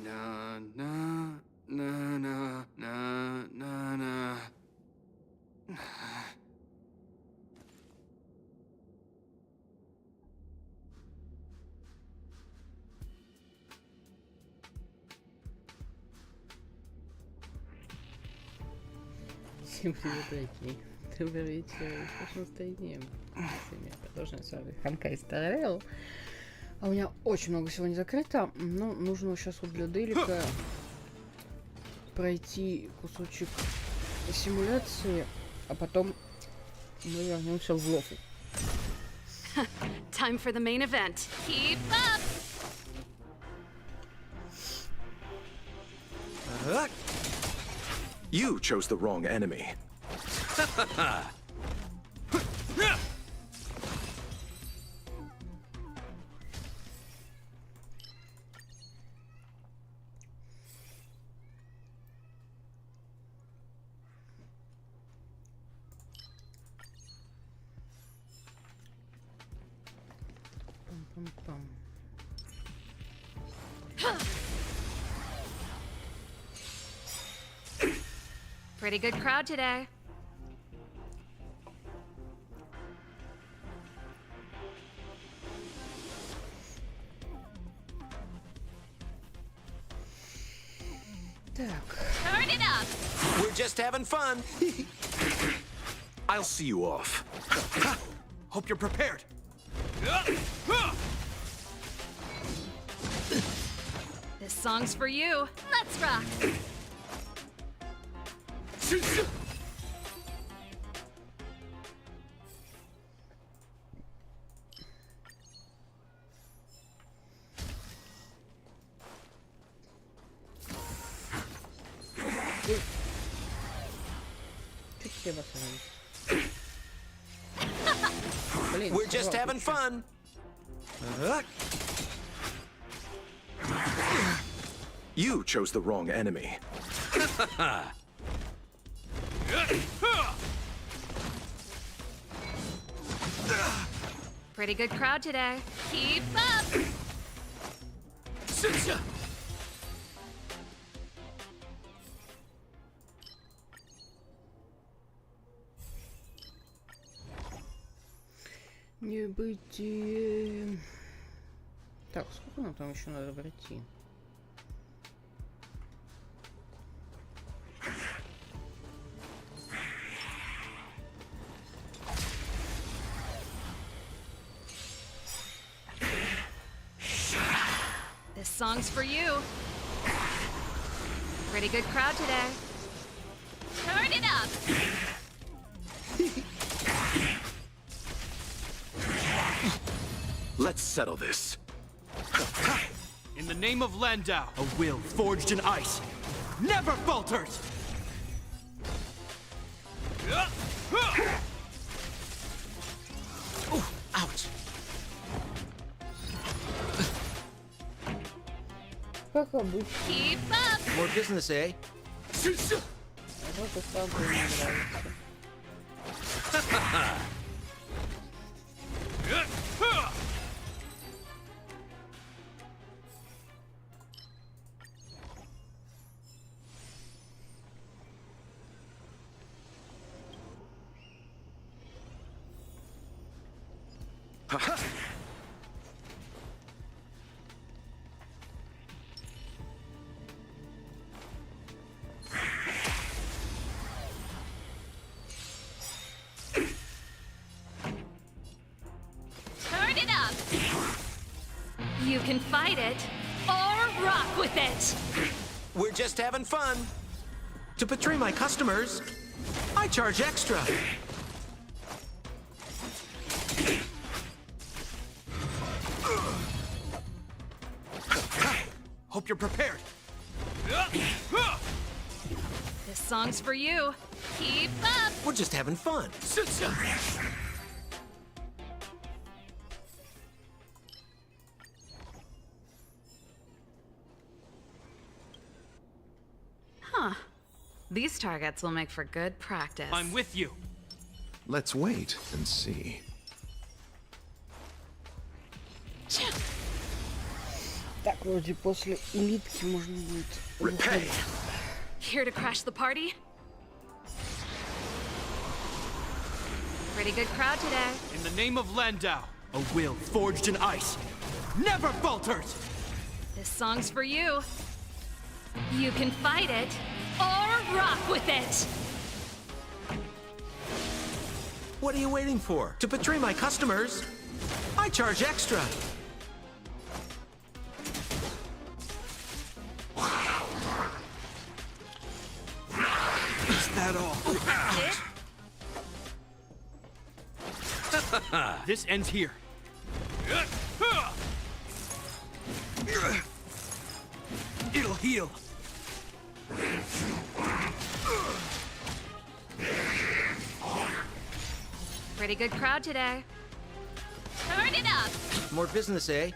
На на на на на на на. Всем привет, дорогие. Добрый вечер. Как настроение? Сегодня продолжаем с вами Honkai старел. А у меня очень много сегодня закрыто. Но нужно сейчас вот для Делика пройти кусочек симуляции, а потом мы вернемся в лофу. Time for the main event. Keep up! You chose the wrong enemy. Пам-пам-пам. Pretty good crowd today. Так. Turn it up! We're just having fun. I'll see you off. Hope you're prepared. This song's for you. Let's rock! Чуть все восстановить. Блин, We're just сорвал having ключи. fun. You chose the wrong enemy. Pretty good crowd today. Keep up! Небытие. Так, сколько нам там еще надо пройти? This song's for you. Pretty good crowd today. Turn it up! Let's settle this. In the name of Landau, a will forged in ice never falters! Ooh, ouch! Как обычно. Keep up! More business, eh? Вот и слабо не нравится. Turn it up! You can fight it or rock with it! We're just having fun. To betray my customers, I charge extra. Hope you're prepared. This song's for you. Keep up! We're just having fun. Huh. These targets will make for good practice. I'm with you. Let's wait and see. Так, Вроде после элитки можно будет выходить. Here to crash the party? Pretty good crowd today. In the name of Landau, a will forged in ice never falters! This song's for you. You can fight it or rock with it. What are you waiting for? To betray my customers? I charge extra. Is that all? This ends here. It'll heal. Pretty good crowd today. Turn it up. More business, eh?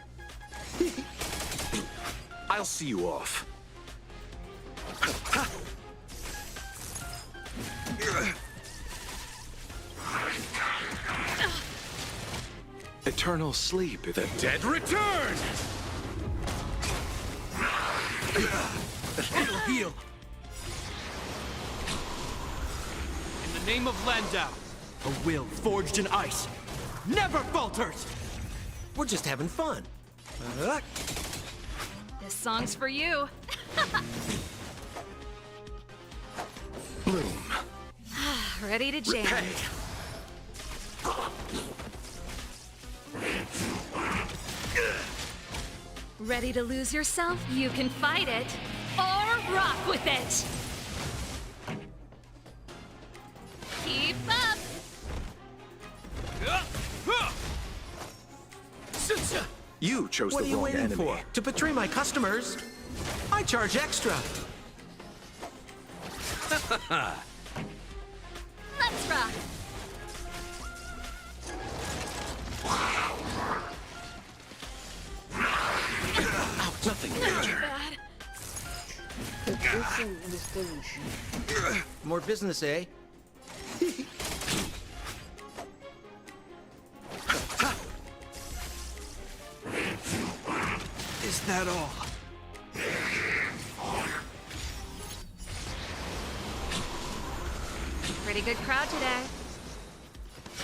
I'll see you off. Eternal sleep. The Dead return! It'll heal. In the name of Landau, a will forged in ice never falters! We're just having fun. This song's for you. bloom. Ready to jam. Repay. Ready to lose yourself? You can fight it or rock with it. Keep up. You chose What are the you wrong waiting enemy. for? To betray my customers? I charge extra. Let's rock. Nothing major. Bad. Очень доставучий. More business, eh? Is that all? Pretty good crowd today.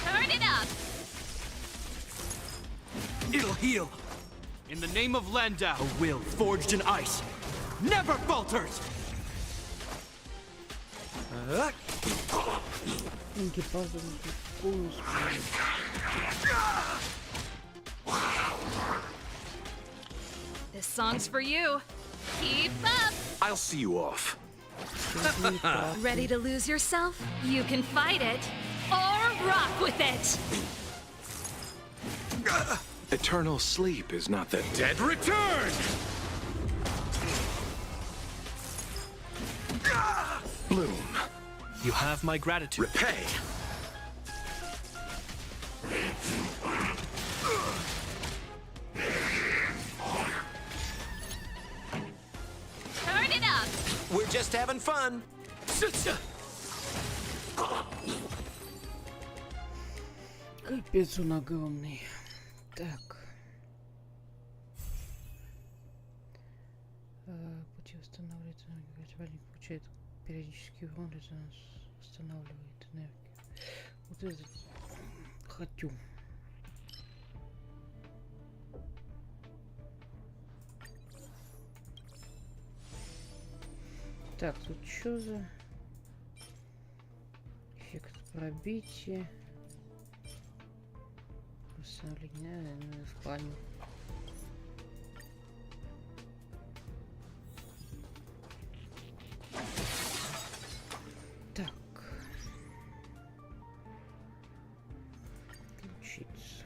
Turn it up. It'll heal. In the name of Landau, a will forged in ice never falters! Экипажу полностью. This song's for you. Keep up. I'll see you off. Ready to lose yourself? You can fight it or rock with it. Eternal sleep is not the Dead return! bloom. You have my gratitude. Repay. Turn it up. We're just having fun. Капец он огромный. Так. Пути восстанавливается энергию. Противник получает периодический урон, резонанс восстанавливает энергию. Вот это хочу. Так, тут что за эффект пробития? Восстановление в плане. Так. Включиться.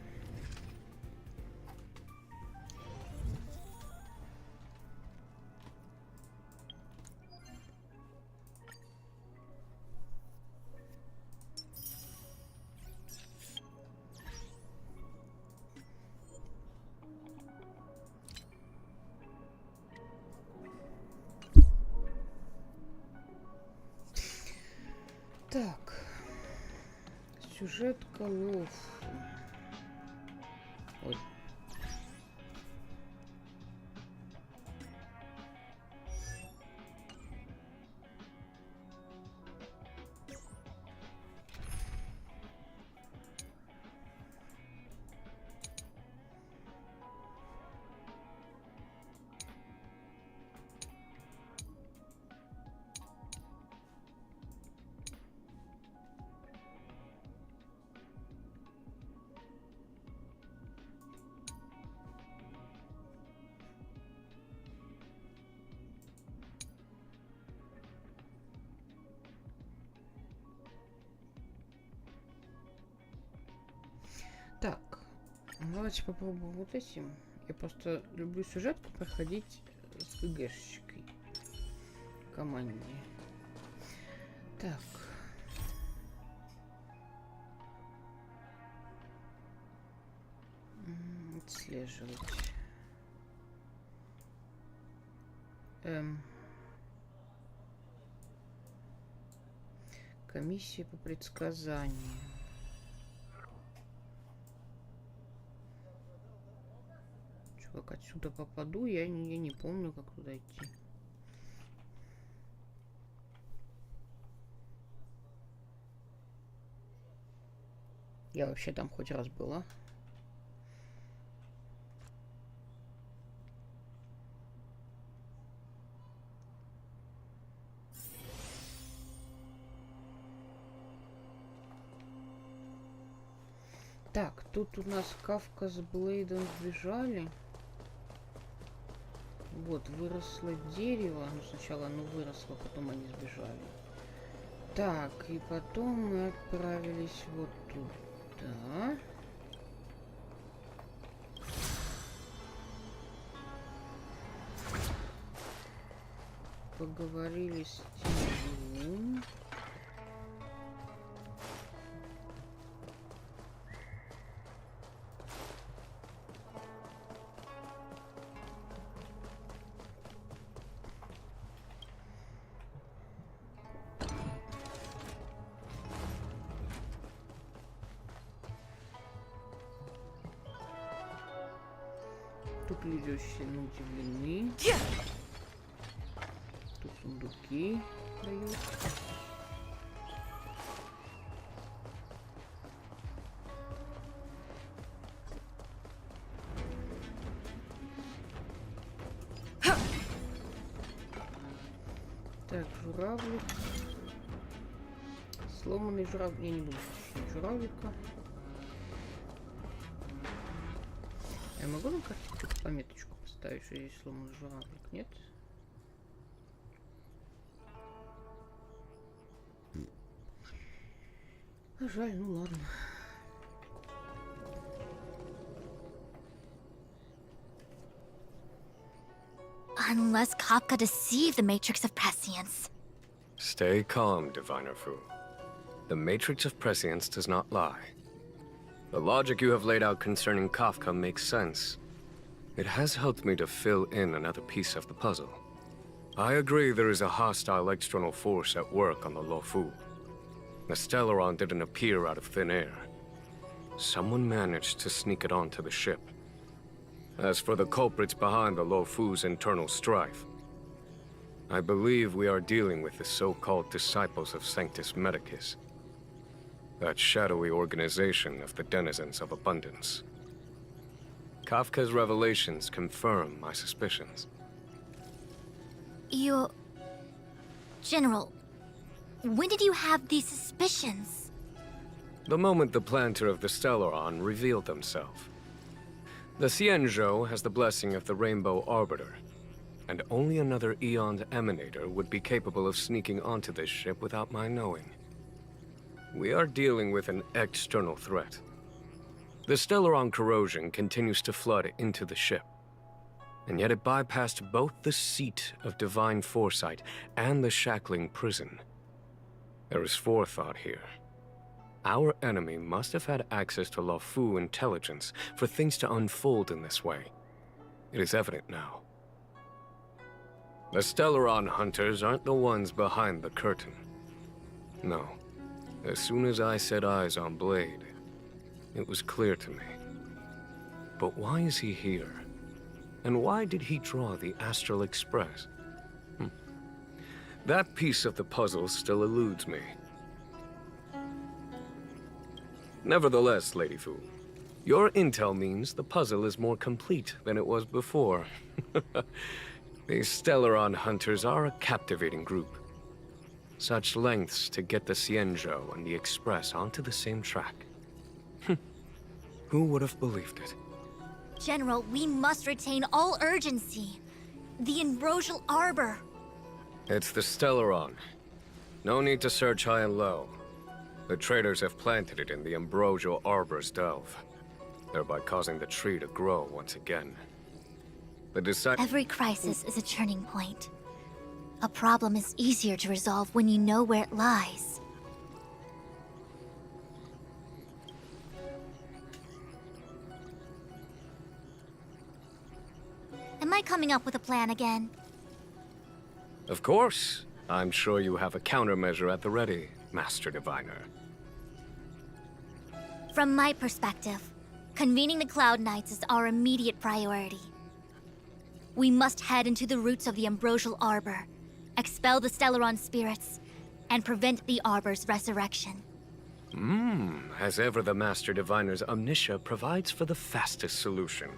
Так, сюжет голов. Ой. Давайте попробуем вот этим. Я просто люблю сюжетку проходить с ГГшечкой в команде. Так. Отслеживать. Комиссия по предсказанию. Как отсюда попаду, я не помню, как туда идти. Я вообще там хоть раз была. Так, тут у нас Кавка с Блейдом сбежали. Вот, выросло дерево. Ну, сначала оно выросло, потом они сбежали. Так, и потом мы отправились вот туда. Поговорили с Тимом. Тут люди очень удивлены. Тут сундуки дают. Так, журавлик. Сломанный журавлик. Я не буду слушать журавлика. Я могу на карте какую-то пометочку поставить, что здесь сломанный журавлик? Нет? А жаль, ну ладно. Unless Kafka deceived the matrix of prescience. Stay calm, Diviner Fu. The matrix of prescience does not lie. The logic you have laid out concerning Kafka makes sense. It has helped me to fill in another piece of the puzzle. I agree there is a hostile external force at work on the Luofu. The Stellaron didn't appear out of thin air. Someone managed to sneak it onto the ship. As for the culprits behind the Luofu's internal strife, I believe we are dealing with the so-called disciples of Sanctus Medicus. That shadowy organization of the denizens of abundance. Kafka's revelations confirm my suspicions. General, when did you have these suspicions? The moment the planter of the Stellaron revealed himself. The Xianzhou has the blessing of the Rainbow Arbiter, and only another Eon's Emanator would be capable of sneaking onto this ship without my knowing. We are dealing with an external threat. The Stellaron corrosion continues to flood into the ship, and yet it bypassed both the seat of divine foresight and the shackling prison. There is forethought here. Our enemy must have had access to Luofu intelligence for things to unfold in this way. It is evident now. The Stellaron hunters aren't the ones behind the curtain. No. As soon as I set eyes on Blade, it was clear to me. But why is he here? And why did he draw the Astral Express? That piece of the puzzle still eludes me. Nevertheless, Lady Fu, your intel means the puzzle is more complete than it was before. These Stellaron hunters are a captivating group. Such lengths to get the Xianzhou and the Express onto the same track. Who would have believed it? General, we must retain all urgency. The Ambrosial Arbor. It's the Stellaron. No need to search high and low. The traitors have planted it in the Ambrosial Arbor's delve. thereby causing the tree to grow once again. The decide- Every crisis is a turning point. A problem is easier to resolve when you know where it lies. Am I coming up with a plan again? Of course. I'm sure you have a countermeasure at the ready, Master Diviner. From my perspective, convening the Cloud Knights is our immediate priority. We must head into the roots of the Ambrosial Arbor, expel the Stellaron spirits, and prevent the Arbor's resurrection. As ever, the Master Diviner's omniscia provides for the fastest solution.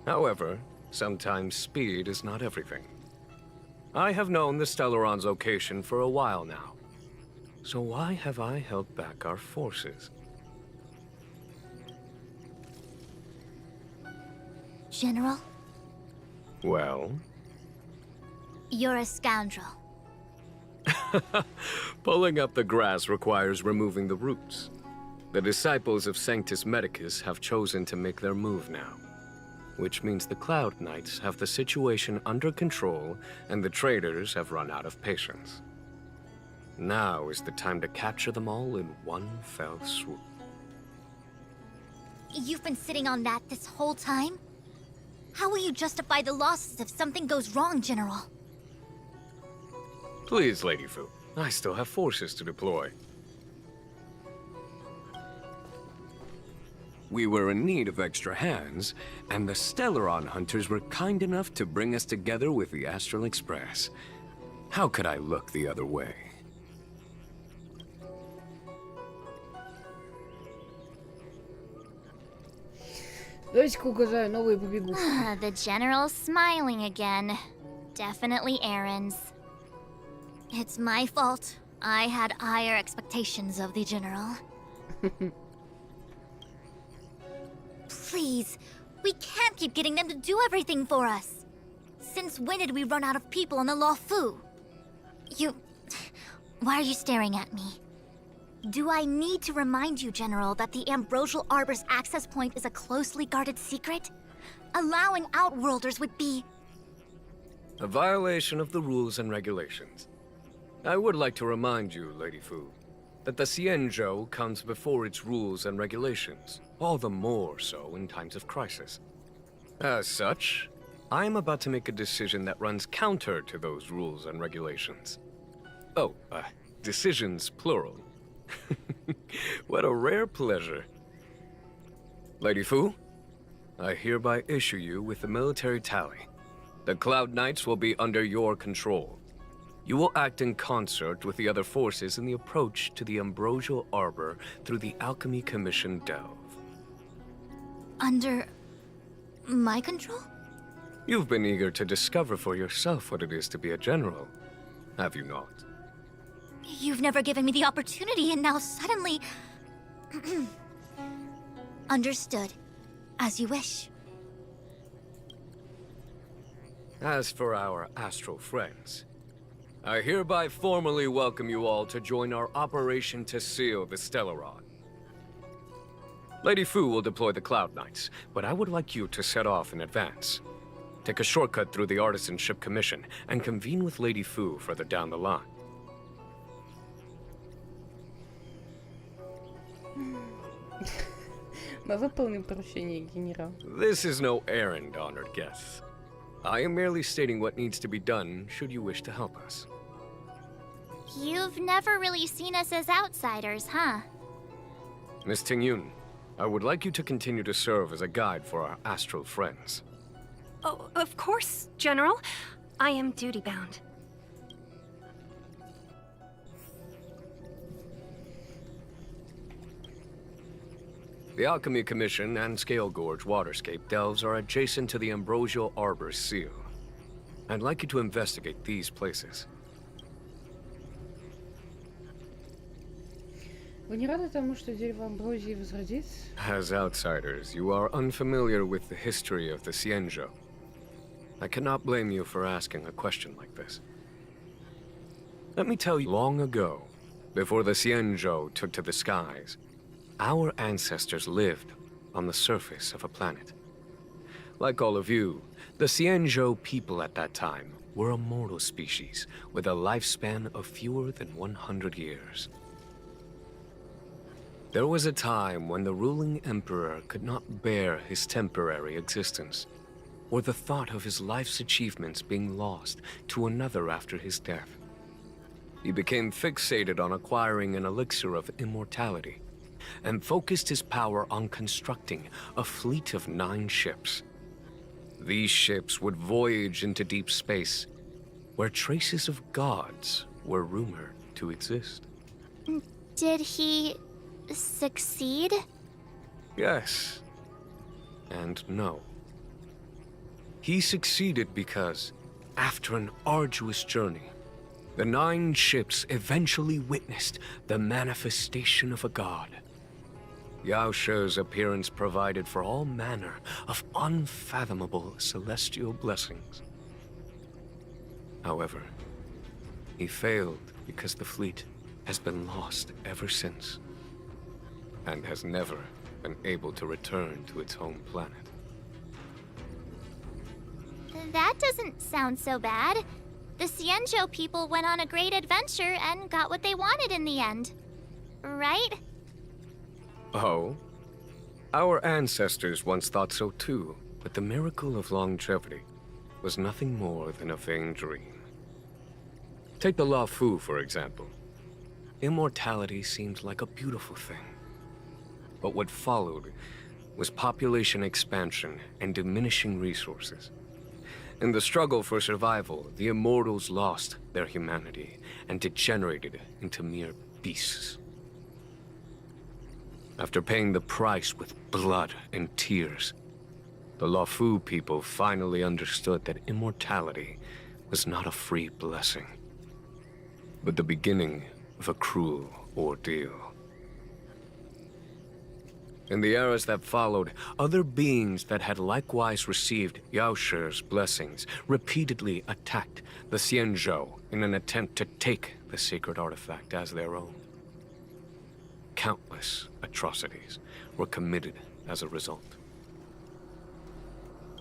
However, sometimes speed is not everything. I have known the Stellaron's location for a while now. So why have I held back our forces? General, Well? you're a scoundrel. Pulling up the grass requires removing the roots. The disciples of Sanctus Medicus have chosen to make their move now. Which means the Cloud Knights have the situation under control, and the traitors have run out of patience. Now is the time to capture them all in one fell swoop. You've been sitting on that this whole time? How will you justify the losses if something goes wrong, General? Please, Lady Fu. I still have forces to deploy. We were in need of extra hands, and the Stellaron hunters were kind enough to bring us together with the Astral Express. How could I look the other way? Давайте-ка угадаю, новые побегушки. The General's smiling again. Definitely Aaron's. It's my fault. I had higher expectations of the General. Please, we can't keep getting them to do everything for us. Since when did we run out of people on the Law Fu? Why are you staring at me? Do I need to remind you, General, that the Ambrosial Arbor's access point is a closely guarded secret? Allowing Outworlders would be... A violation of the rules and regulations. I would like to remind you, Lady Fu, that the Xianzhou comes before its rules and regulations, all the more so in times of crisis. As such, I am about to make a decision that runs counter to those rules and regulations. Oh, decisions plural. What a rare pleasure. Lady Fu, I hereby issue you with the military tally. The Cloud Knights will be under your control. You will act in concert with the other forces in the approach to the Ambrosial Arbor through the Alchemy Commission Delve. under... my control? You've been eager to discover for yourself what it is to be a general, have you not? You've never given me the opportunity, and now suddenly... Understood. As you wish. As for our astral friends, I hereby formally welcome you all to join our operation to seal the Stellaron. Lady Fu will deploy the Cloud Knights, but I would like you to set off in advance. Take a shortcut through the Artisanship Commission and convene with Lady Fu further down the line. Мы выполним поручение, генерал. This is no errand, honored guests. I am merely stating what needs to be done should you wish to help us. You've never really seen us as outsiders, huh? Miss Tingyun, I would like you to continue to serve as a guide for our astral friends. Oh, of course, General. I am duty-bound. The Alchemy Commission and Scale Gorge Waterscape delves are adjacent to the Ambrosial Arbor Seal. I'd like you to investigate these places. Вы не рады тому, что дерево амброзии возродится? As outsiders, you are unfamiliar with the history of the Xianzhou. I cannot blame you for asking a question like this. Let me tell you, long ago, before the Xianzhou took to the skies, our ancestors lived on the surface of a planet. Like all of you, the Xianzhou people at that time were a mortal species with a lifespan of fewer than 100 years. There was a time when the ruling emperor could not bear his temporary existence, or the thought of his life's achievements being lost to another after his death. He became fixated on acquiring an elixir of immortality, and focused his power on constructing a fleet of 9 ships. These ships would voyage into deep space, where traces of gods were rumored to exist. Did he succeed? Yes, and no. He succeeded because, after an arduous journey, the 9 ships eventually witnessed the manifestation of a god. Yao She's appearance provided for all manner of unfathomable celestial blessings. However, he failed because the fleet has been lost ever since, and has never been able to return to its home planet. That doesn't sound so bad. The Xianzhou people went on a great adventure and got what they wanted in the end. Right? Oh? Our ancestors once thought so too, but the miracle of longevity was nothing more than a vain dream. Take the Lao Fu, for example. Immortality seemed like a beautiful thing. But what followed was population expansion and diminishing resources. In the struggle for survival, the immortals lost their humanity and degenerated into mere beasts. After paying the price with blood and tears, the Lao Fu people finally understood that immortality was not a free blessing, but the beginning of a cruel ordeal. In the eras that followed, other beings that had likewise received Yao She's blessings repeatedly attacked the Xianzhou in an attempt to take the sacred artifact as their own. Countless atrocities were committed as a result.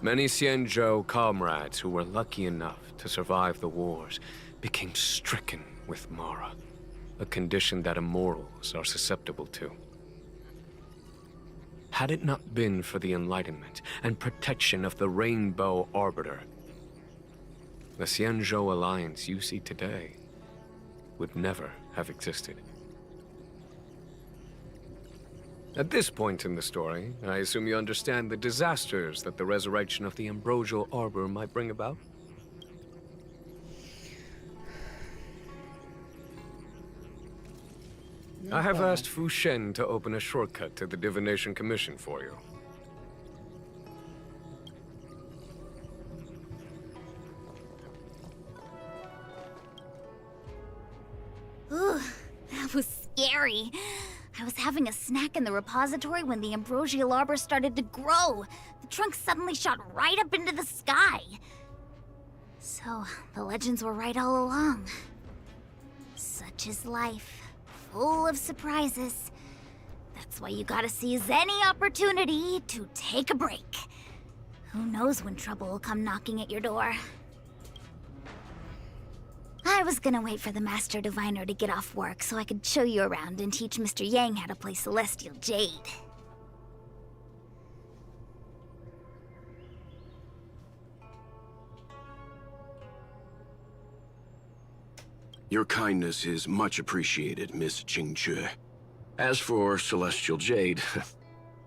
Many Xianzhou comrades who were lucky enough to survive the wars became stricken with Mara, a condition that immortals are susceptible to. Had it not been for the enlightenment and protection of the Rainbow Arbiter, the Xianzhou alliance you see today would never have existed. At this point in the story, I assume you understand the disasters that the resurrection of the Ambrosial Arbor might bring about? I have asked Fu Shen to open a shortcut to the Divination Commission for you. Ooh, that was scary. I was having a snack in the repository when the Ambrosial Arbor started to grow. The trunk suddenly shot right up into the sky. So, the legends were right all along. Such is life. Full of surprises. That's why you gotta seize any opportunity to take a break. Who knows when trouble will come knocking at your door. I was gonna wait for the Master Diviner to get off work so I could show you around and teach Mr. Yang how to play Celestial Jade. Your kindness is much appreciated, Miss Qingque. As for Celestial Jade,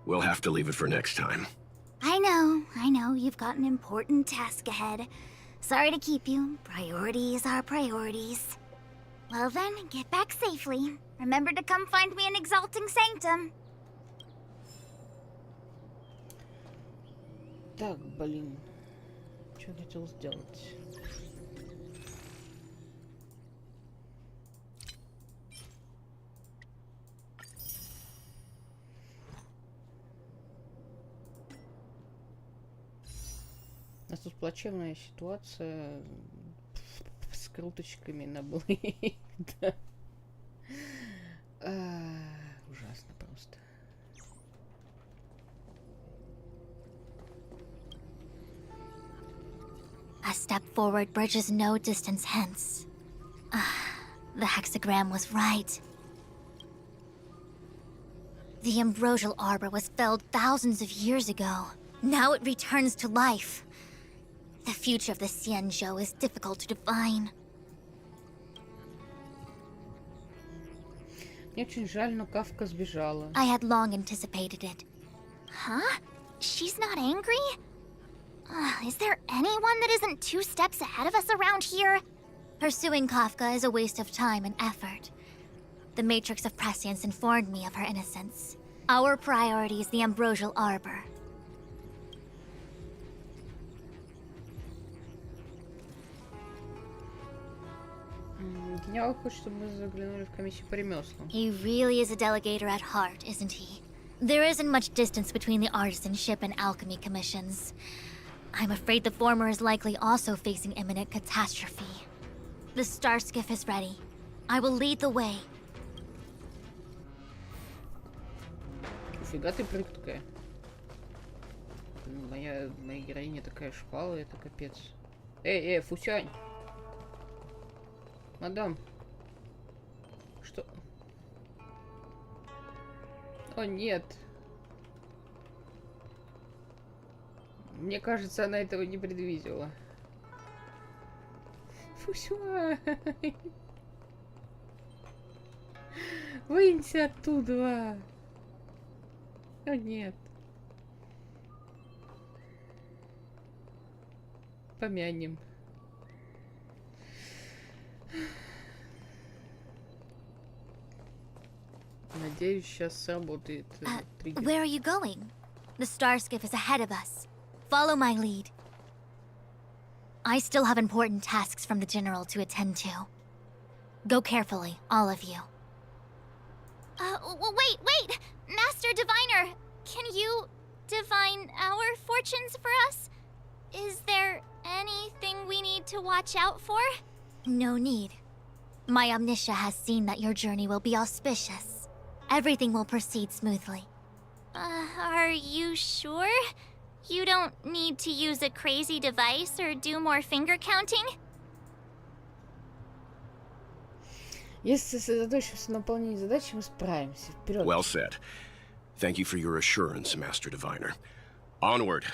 we'll have to leave it for next time. I know, you've got an important task ahead. Sorry to keep you. Priorities are priorities. Well then, get back safely. Remember to come find me in Exalting Sanctum. Так, блин. Что хотел сделать? У нас тут плачевная ситуация с круточками на Блейд. Ужасно просто. A step forward bridges no distance hence. The hexagram was right. The ambrosial arbor was felled thousands of years ago. Now it returns to life. The future of the Xianzhou is difficult to define. Мне очень жаль, но Кавка сбежала. I had long anticipated it. Huh? She's not angry? Is there anyone that isn't 2 steps ahead of us around here? Pursuing Kafka is a waste of time and effort. The Matrix of Prescience informed me of her innocence. Our priority is the ambrosial arbor. Генерал хочет, чтобы мы заглянули в комиссию по ремеслам. He really is a delegator at heart, isn't he? There isn't much distance between the artisanship and alchemy commissions. I'm afraid the former is likely also facing imminent catastrophe. The star skiff is ready. I will lead the way. Фига ты прыткая. Моя героиня такая шпала, это капец. Эй, Фусянь! Мадам. Что? О, нет. Мне кажется, она этого не предвидела. Фусянь! Вынься оттуда! О, нет. Помянем. Надеюсь, сейчас сработает триггер. Where are you going? The star skiff is ahead of us. Follow my lead. I still have important tasks from the General to attend to. Go carefully, all of you. Wait! Master Diviner! Can you divine our fortunes for us? Is there anything we need to watch out for? No need. My omniscia has seen that your journey will be auspicious. Everything will proceed smoothly. Are you sure? You don't need to use a crazy device or do more finger counting? Если сосредоточимся на выполнении задачи, мы справимся. Вперед. Well said. Thank you for your assurance, Master Diviner. Onward.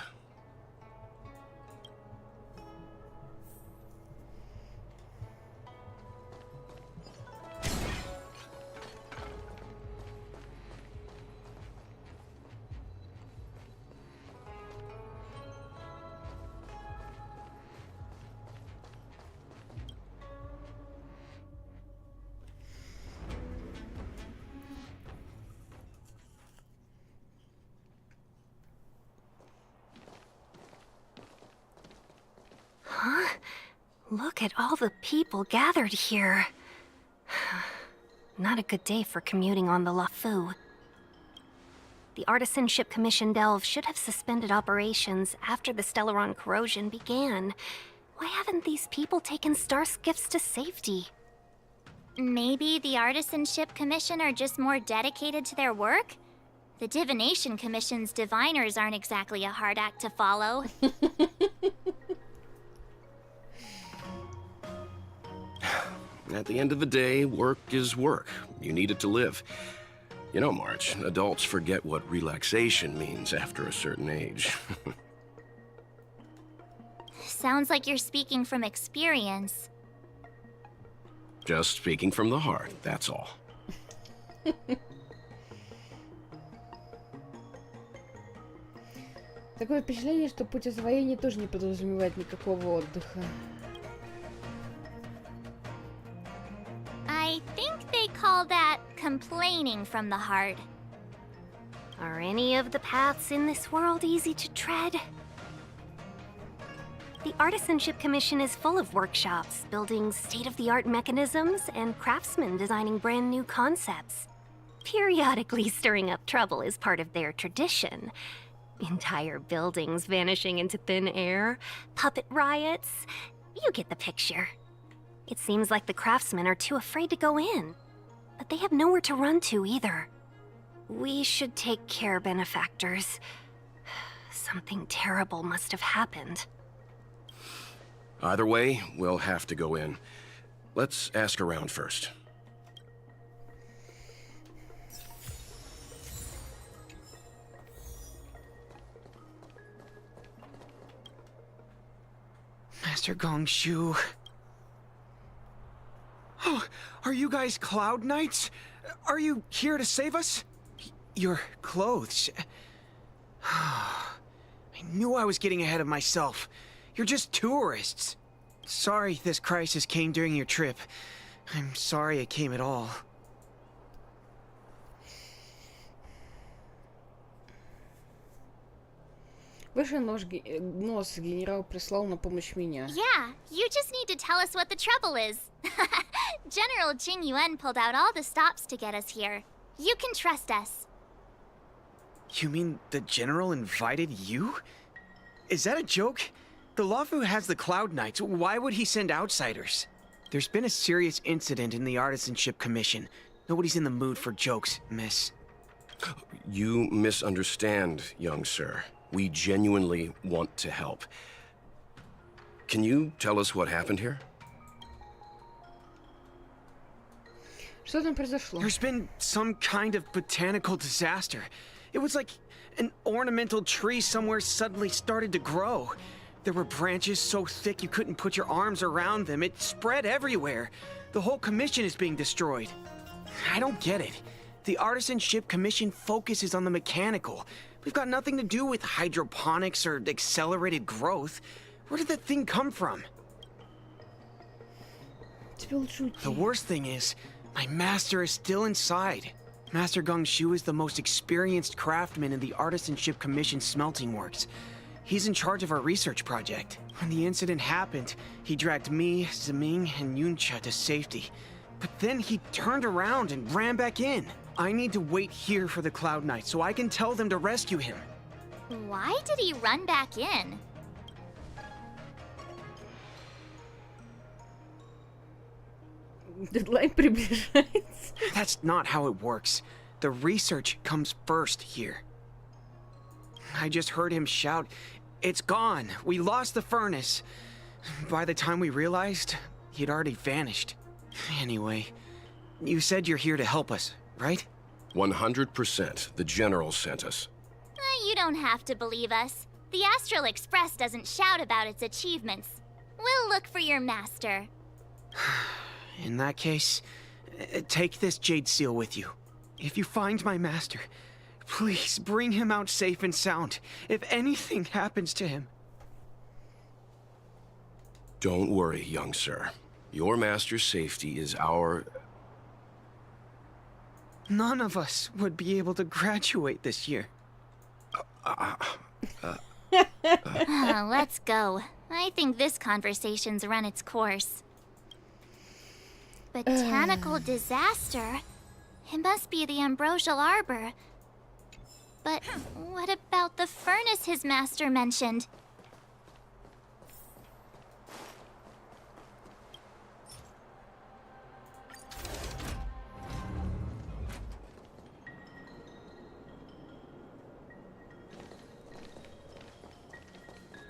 Look at all the people gathered here. Not a good day for commuting on the LaFu. The Artisanship Commission Delve should have suspended operations after the Stellaron corrosion began. Why haven't these people taken star skiffs to safety? Maybe the Artisanship Commission are just more dedicated to their work? The Divination Commission's diviners aren't exactly a hard act to follow. At the end of the day, work is work. You need it to live. You know, March, adults forget what relaxation means after a certain age. Sounds like you're speaking from experience. Just speaking from the heart, that's all. Такое впечатление, что путь освоения тоже не подразумевает никакого отдыха. I think they call that complaining from the heart. Are any of the paths in this world easy to tread? The Artisanship Commission is full of workshops, building state-of-the-art mechanisms, and craftsmen designing brand new concepts. Periodically stirring up trouble is part of their tradition. Entire buildings vanishing into thin air, puppet riots. You get the picture. It seems like the craftsmen are too afraid to go in, but they have nowhere to run to either. We should take care, benefactors. Something terrible must have happened. Either way, we'll have to go in. Let's ask around first. Master Gongshu. Oh, are you guys Cloud Knights? Are you here to save us? Your clothes. I knew I was getting ahead of myself. You're just tourists. Sorry this crisis came during your trip. I'm sorry it came at all. Выше нос генерал прислал на помощь меня. Yeah, you just need to tell us what the trouble is. General Jing Yuan pulled out all the stops to get us here. You can trust us. You mean the General invited you? Is that a joke? The Luofu has the Cloud Knights. Why would he send outsiders? There's been a serious incident in the Artisanship Commission. Nobody's in the mood for jokes, miss. You misunderstand, young sir. We genuinely want to help. Can you tell us what happened here? Что там произошло? There's been some kind of botanical disaster. It was like an ornamental tree somewhere suddenly started to grow. There were branches so thick you couldn't put your arms around them. It spread everywhere. The whole commission is being destroyed. I don't get it. The Artisanship Commission focuses on the mechanical. We've got nothing to do with hydroponics or accelerated growth. Where did that thing come from? The worst thing is, my master is still inside. Master Gongshu is the most experienced craftsman in the Artisanship Commission smelting works. He's in charge of our research project. When the incident happened, he dragged me, Zeming, and Yuncha to safety. But then he turned around and ran back in. I need to wait here for the Cloud Knight so I can tell them to rescue him. Why did he run back in? Дедлайн приближается. That's not how it works. The research comes first here. I just heard him shout, "It's gone! We lost the furnace!" By the time we realized, he'd already vanished. Anyway, you said you're here to help us, right? 100%. The General sent us. You don't have to believe us. The Astral Express doesn't shout about its achievements. We'll look for your master. In that case, take this jade seal with you. If you find my master, please bring him out safe and sound. If anything happens to him. Don't worry, young sir. Your master's safety is our... None of us would be able to graduate this year. Let's go. I think this conversation's run its course. Botanical disaster? It must be the Ambrosial Arbor. But what about the furnace his master mentioned?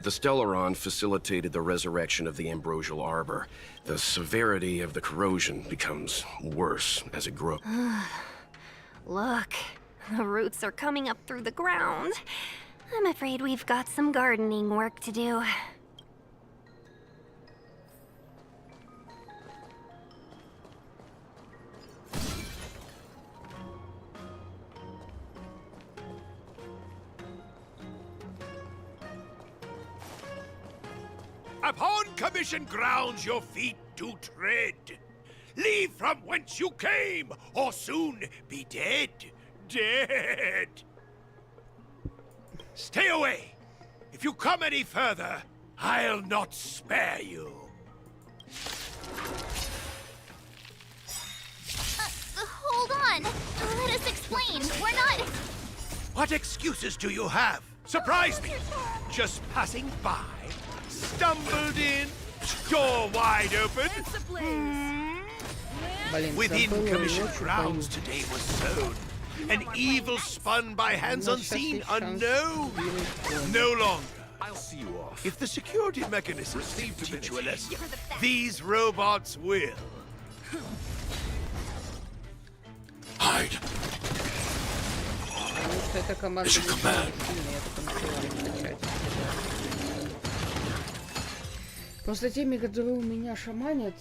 The Stellaron facilitated the resurrection of the Ambrosial Arbor. The severity of the corrosion becomes worse as it grows. Look, the roots are coming up through the ground. I'm afraid we've got some gardening work to do. Upon commission grounds your feet do tread. Leave from whence you came, or soon be dead. Dead. Stay away. If you come any further, I'll not spare you. Hold on. Let us explain. We're not... What excuses do you have? Surprise me. Just passing by. Stumbled in, door wide open. Within commission grounds today was sown an evil spun by hands unseen, unknown. No longer I'll see you off. If the security mechanisms teach you a lesson, these robots will. Hide. Потому что эта команда It's a command. сильная, я только начала их качать. Просто теми, которые у меня шаманят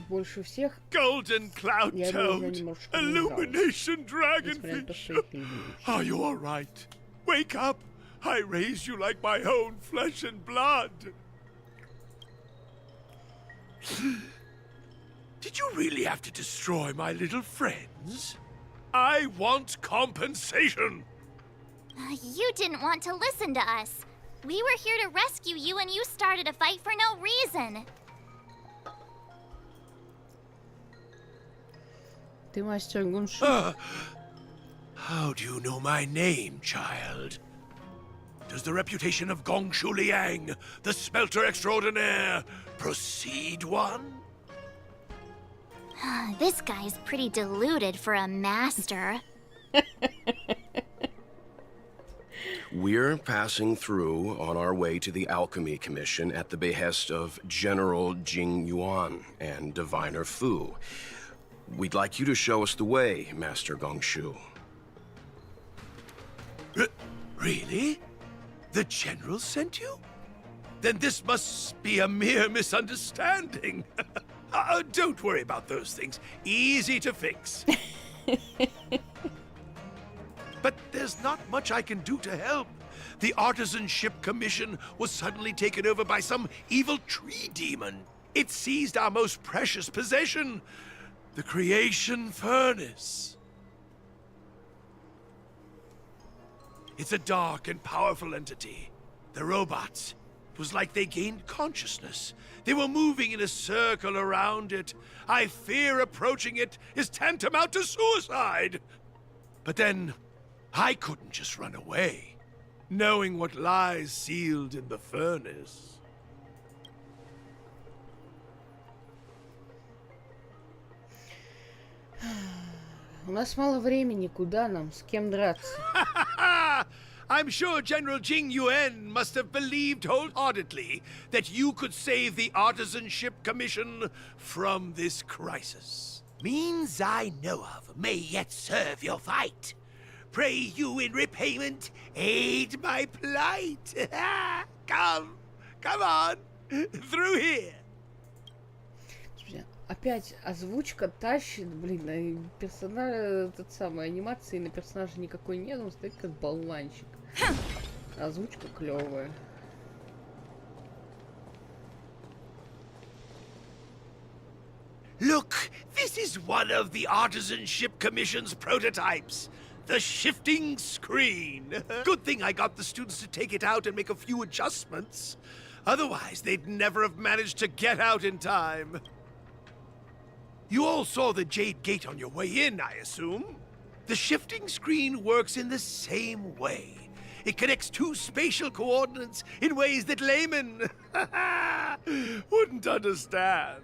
больше всех, Golden Cloud я уже Toad, немножко не жалуюсь. Illumination Несмотря на то, Dragonfish. что их люблю. Are you all right? Wake up! I raised you like my own flesh and blood. Did you really have to destroy my little friends? I want compensation. You didn't want to listen to us. We were here to rescue you and you started a fight for no reason. Ты мастер гунши. How do you know my name, child? Does the reputation of Gongshu Liang, the smelter extraordinaire, precede one? This guy's pretty deluded for a master. We're passing through on our way to the Alchemy Commission at the behest of General Jing Yuan and Diviner Fu. We'd like you to show us the way, Master Gongshu. Really? The General sent you? Then this must be a mere misunderstanding. Don't worry about those things. Easy to fix. But there's not much I can do to help. The Artisanship Commission was suddenly taken over by some evil tree demon. It seized our most precious possession, the creation furnace. It's a dark and powerful entity. The robots, it was like they gained consciousness. They were moving in a circle around it. I fear approaching it is tantamount to suicide. But then, I couldn't just run away, knowing what lies sealed in the furnace. У нас мало времени, куда нам, с кем драться? I'm sure General Jing Yuan must have believed wholeheartedly that you could save the Artisanship Commission from this crisis. Means I know of may yet serve your fight. Pray you in repayment aid my plight. Come on, through here. Опять озвучка тащит, блин, и персонаж, этот самый, анимации на персонажа никакой нет, он стоит как болванчик. Озвучка клевая. Look, this is one of the Artisanship Commission's prototypes. The shifting screen. Good thing I got the students to take it out and make a few adjustments. Otherwise, they'd never have managed to get out in time. You all saw the Jade Gate on your way in, I assume? The shifting screen works in the same way. It connects two spatial coordinates in ways that laymen wouldn't understand.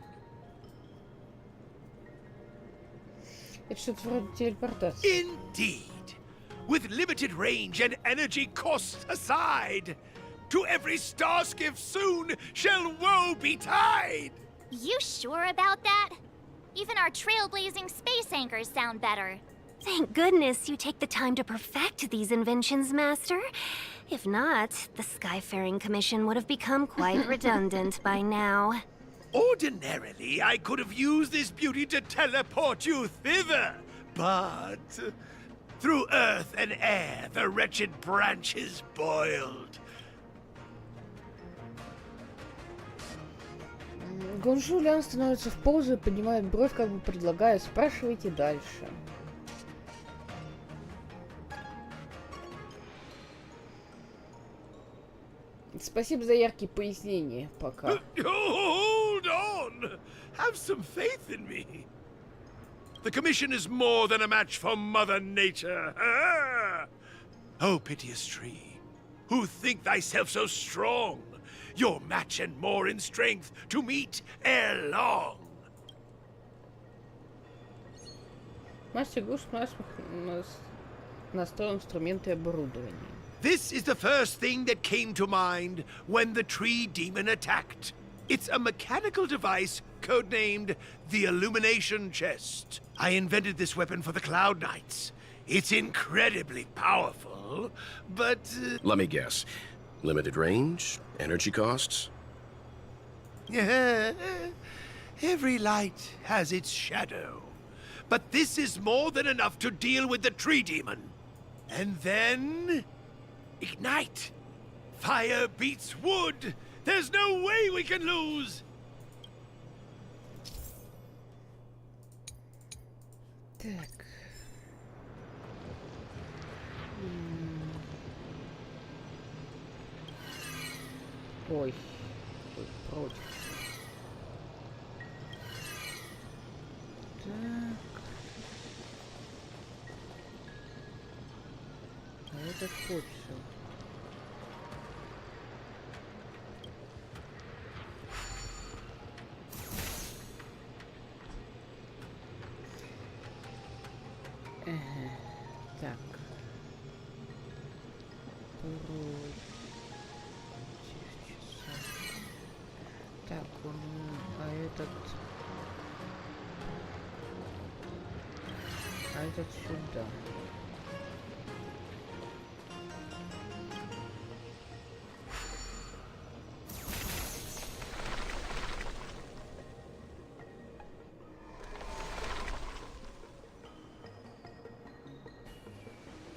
Это что-то вроде телепортации. Indeed. With limited range and energy costs aside, to every star skiff soon shall woe betide. You sure about that? Even our trailblazing space anchors sound better. Thank goodness you take the time to perfect these inventions, Master. If not, the Skyfaring Commission would have become quite redundant by now. Ordinarily, I could have used this beauty to teleport you thither, but through earth and air, the wretched branches boiled. Гонжу Лян становится в позу и поднимает бровь, как бы предлагая: спрашивайте дальше. Спасибо за яркие пояснения, пока. Hold on! Have some faith in me. The Commission is more than a match for Mother Nature. Oh, piteous tree, who think thyself so strong, your match and more in strength to meet ere long. Мастер Гуш настроил инструменты и оборудование. This is the first thing that came to mind when the tree demon attacked. It's a mechanical device codenamed the Illumination Chest. I invented this weapon for the Cloud Knights. It's incredibly powerful, but... Let me guess. Limited range? Energy costs? Every light has its shadow. But this is more than enough to deal with the tree demon. And then... ignite! Fire beats wood! There's no way we can lose! Так. Ой. Ой, против. Так. А этот под всё. Так. Так, он... А этот сюда.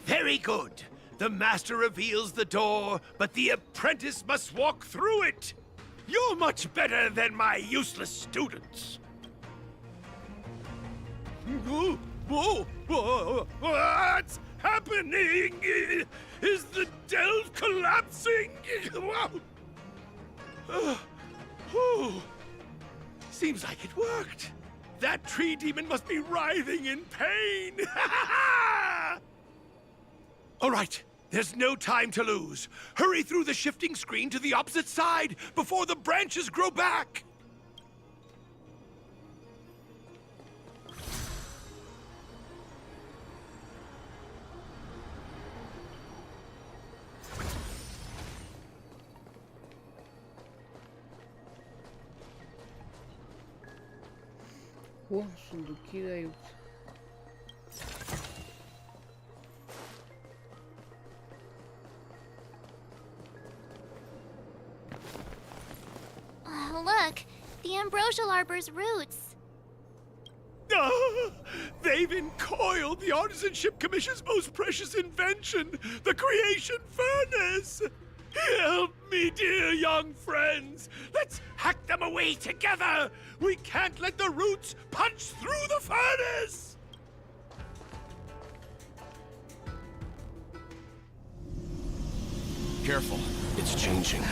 Very good. The master reveals the door, but the apprentice must walk through it. You're much better than my useless students. Whoa! What's happening? Is the delve collapsing? Seems like it worked. That tree demon must be writhing in pain. All right, there's no time to lose. Hurry through the shifting screen to the opposite side before the branches grow back. О, сундуки дают. Look, the ambrosial arbor's roots. They've encoiled the Artisanship Commission's most precious invention, the creation furnace. Help me, dear young friends. Let's hack them away together. We can't let the roots punch through the furnace. Careful. It's changing.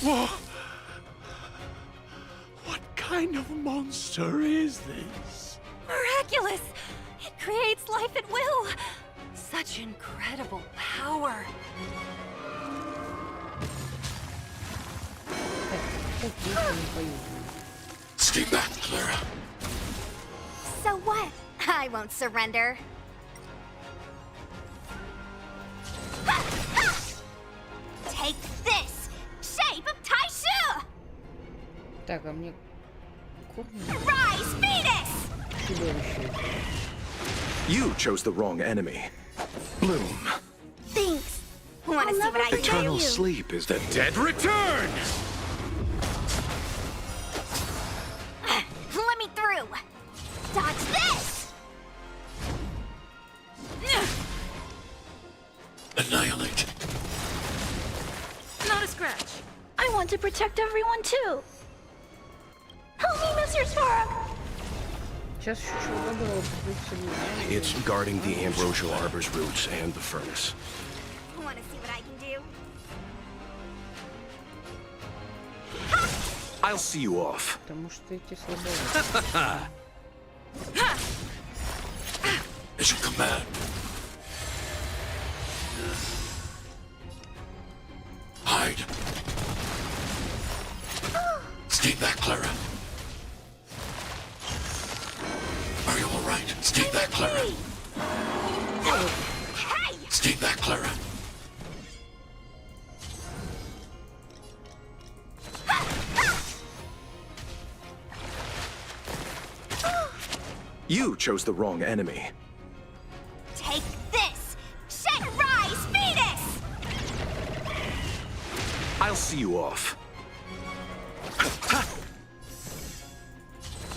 Whoa! What kind of monster is this? Miraculous! It creates life at will! Such incredible power! Stay back, Clara. So what? I won't surrender. Take this! Shape of Taishu! Так, а мне... Rise, Venus! Чудовище. You chose the wrong enemy. Bloom. Thanks. Wanna see what I can do? Eternal sleep is the dead return! Let me through! Dodge this! Annihilate. Not a scratch. I want to protect everyone too! Help me, Mr. Spark! Сейчас еще добро. It's guarding the ambrosial arbor's roots and the furnace. Wanna see what I can do? I'll see you off. Потому что эти слабые. As you command. Hide. Stay back, Clara. Are you all right? Stay back, Clara. Stay back, Clara. You chose the wrong enemy. Take this! Shed rise, Venus! I'll see you off.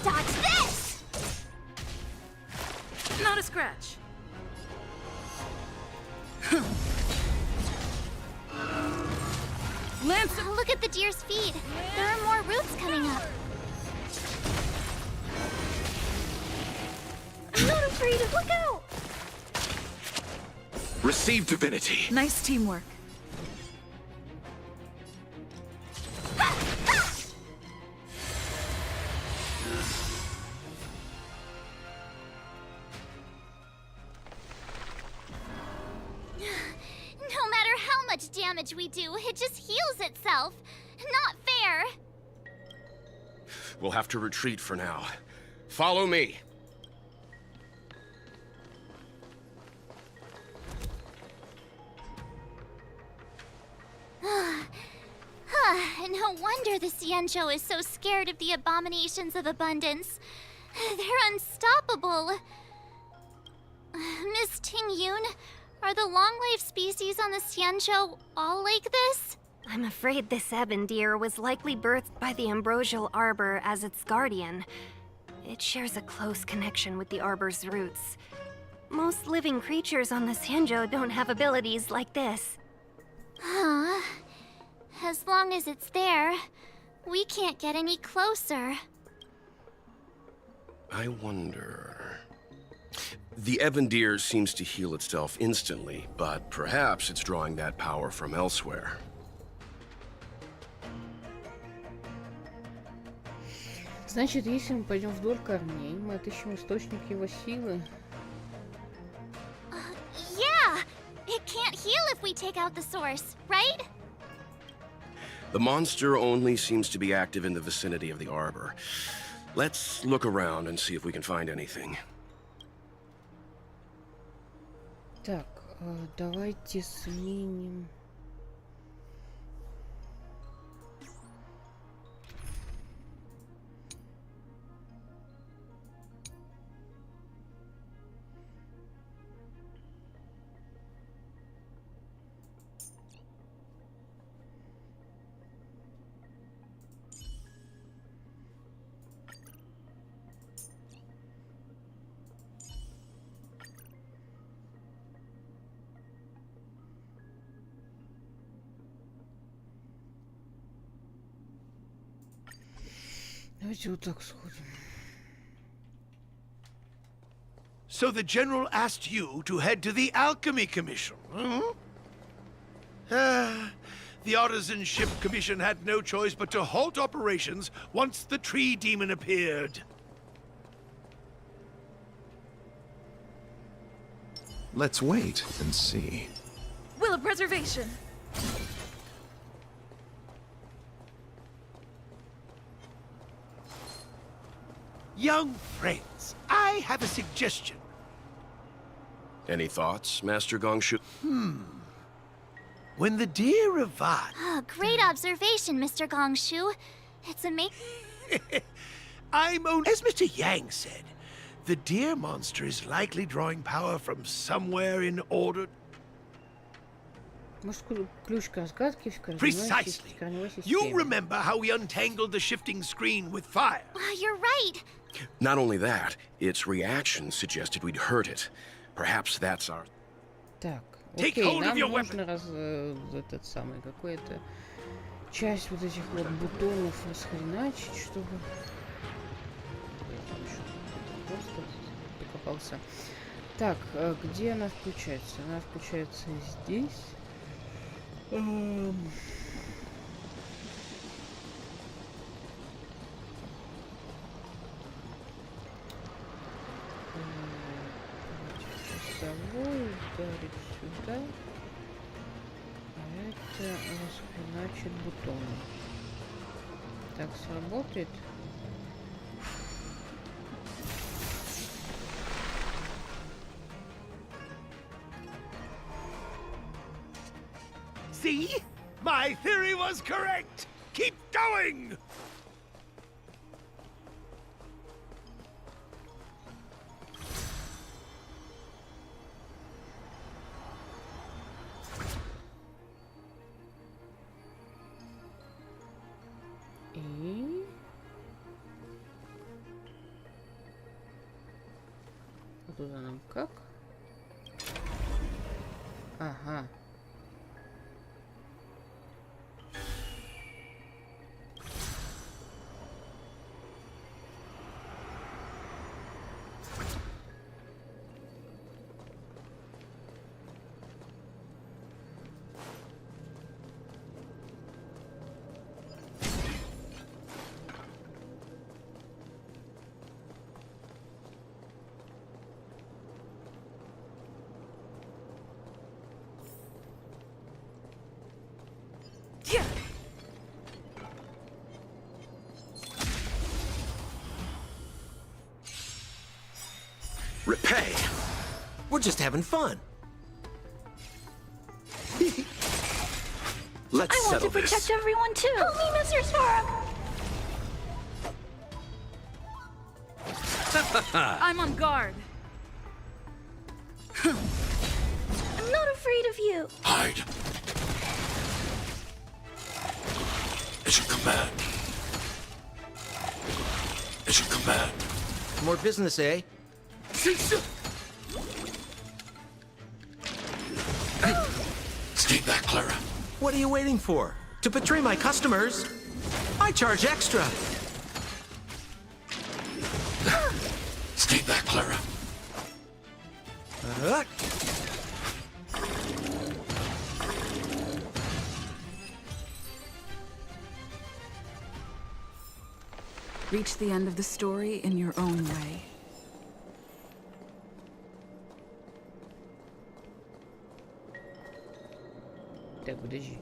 Dodge this! Not a scratch. Lance, look at the deer's feed. There are more roots coming up. I'm not afraid of. Look out! Receive divinity. Nice teamwork. No matter how much damage we do, it just heals itself. Not fair. We'll have to retreat for now. Follow me. No wonder the Xianzhou is so scared of the abominations of abundance. They're unstoppable. Miss Tingyun, are the long-lived species on the Xianzhou all like this? I'm afraid this ebon deer was likely birthed by the ambrosial arbor as its guardian. It shares a close connection with the arbor's roots. Most living creatures on the Xianzhou don't have abilities like this. Huh. As long as it's there, we can't get any closer. I wonder... The ebon deer seems to heal itself instantly, but perhaps it's drawing that power from elsewhere. Значит, если мы пойдем вдоль корней, мы отыщем источник его силы. Yeah! It can't heal if we take out the source, right? The monster only seems to be active in the vicinity of the arbor. Let's look around and see if we can find anything. Так, давайте сменим. Давайте вот так сходим. So the General asked you to head to the Alchemy Commission, hmm? The Artisan Ship Commission had no choice but to halt operations once the tree demon appeared. Let's wait and see. Will of preservation. Young friends, I have a suggestion. Any thoughts, Master Gongshu? When the deer revived... Oh, great observation, Mr. Gongshu. It's amazing. I'm only... As Mr. Yang said, the deer monster is likely drawing power from somewhere in order... Может, ключ к разгадке в Precisely. корневой системе. You remember how we untangled the shifting screen with fire? You're right. Not only that, its reaction suggested we'd hurt it. Perhaps that's our... Так, Take окей, hold of нам your нужно этот самый какой-то часть вот этих вот бутонов расхреначить, чтобы... Просто докопался. Так, где она включается? Она включается здесь. ударить сюда. А это расхреначит бутоны. Так сработает. See? My theory was correct! Keep going! И... А туда нам как? Ага. Repay. We're just having fun. Let's I want settle to protect this. everyone too. Help me, Mr. Storm! I'm on guard. I'm not afraid of you. Hide. It's your command. It's your command. More business, eh? Stay back, Clara. What are you waiting for? To betray my customers? I charge extra. Stay back, Clara. Reach the end of the story in your own way. Так, подожди.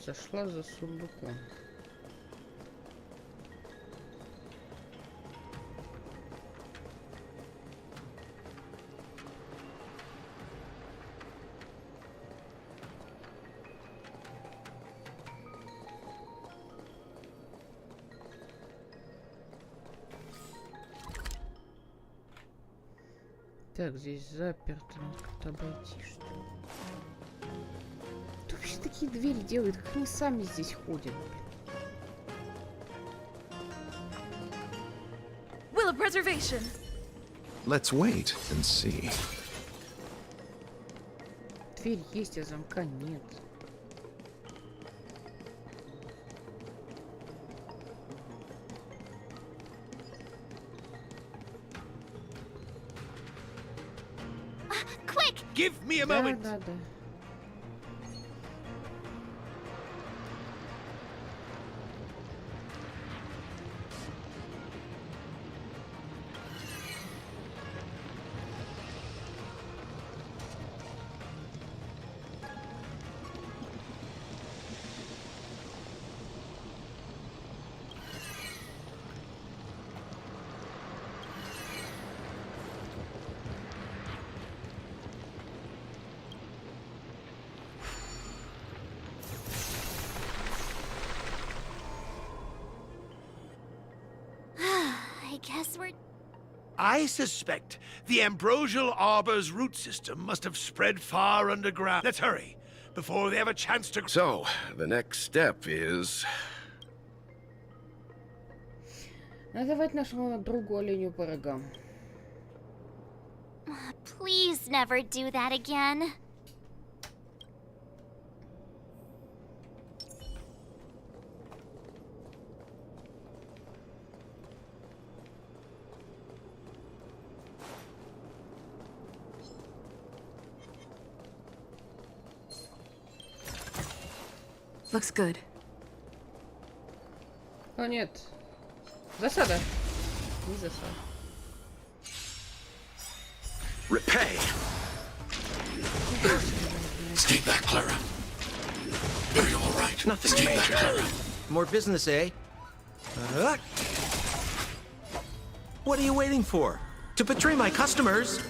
Зашла за сундуком. Так, здесь заперто. Надо как-то обойти, что ли? Кто вообще такие двери делают? Как они сами здесь ходят? Will of preservation. Let's wait and see. Дверь есть, а замка нет. Quick! Give me a Да, moment. да, да. I guess we're... I suspect the ambrosial arbor's root system must have spread far underground. Let's hurry, before they have a chance to... So, the next step is... Надо давать нашему другу оленю по рогам. Please never do that again. Looks good. О, нет. Засада. Не засада. Repay. Stay back, Clara. Are you all right? Nothing Stay major. back, Clara. More business, eh? What are you waiting for? To betray my customers,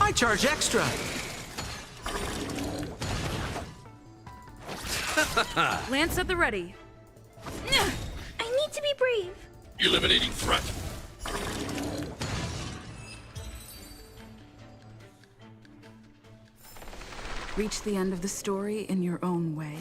I charge extra. Lance at the ready. I need to be brave. Eliminating threat. Reach the end of the story in your own way.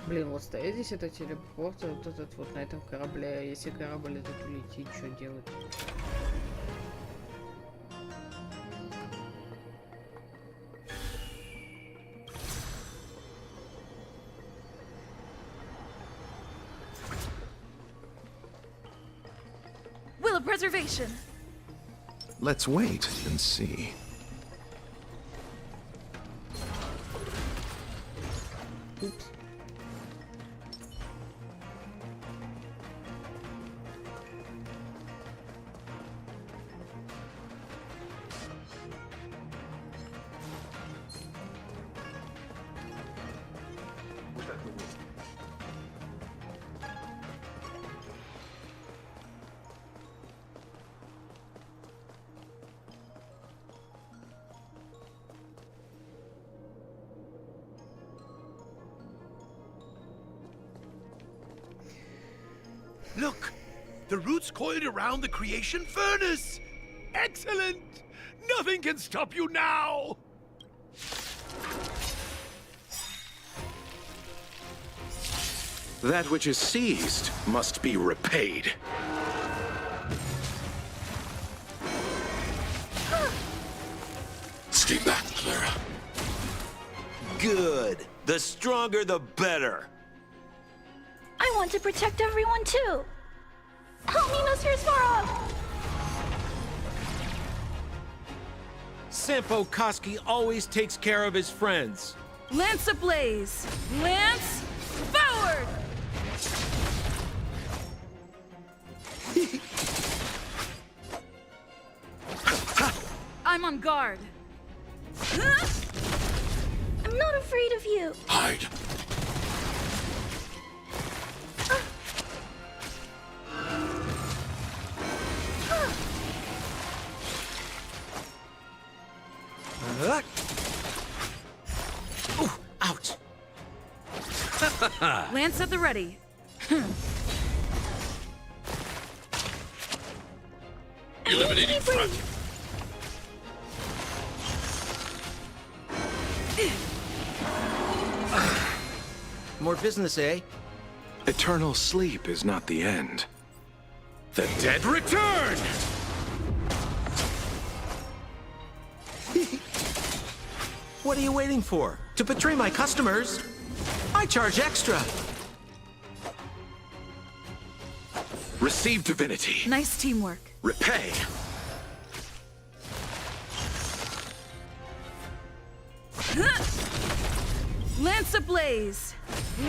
Блин, вот стоит здесь это телепорт, вот этот вот на этом корабле. А если корабль этот улетит, что делать? Will of preservation. Let's wait and see. Oops. Look! The roots coiled around the creation furnace! Excellent! Nothing can stop you now! That which is seized must be repaid. Stay back, Clara. Good. The stronger the better. I want to protect everyone too. Help me, Mr. Svarov! Sampo Koski always takes care of his friends. Lance ablaze. Lance forward! I'm on guard. I'm not afraid of you. Hide. Ooh, ouch. Lance at the ready. Eliminating threat. More business, eh? Eternal sleep is not the end. The dead return! What are you waiting for? To betray my customers, I charge extra. Receive divinity. Nice teamwork. Repay. Lance ablaze.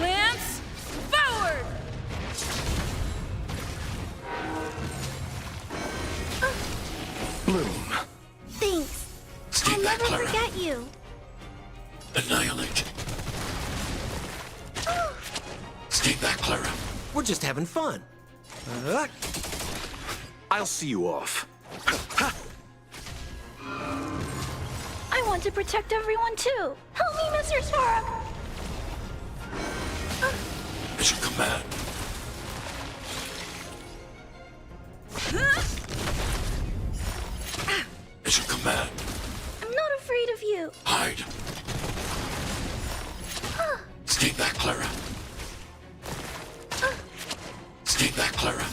Lance forward! Bloom. Thanks. Stay I'll back, never Clara. forget you. Annihilate. Stay back, Clara. We're just having fun. I'll see you off. I want to protect everyone too. Help me, Mr. Svarov! As you command. As you command. I'm not afraid of you. Hide. Stay back, Clara. Stay back, Clara.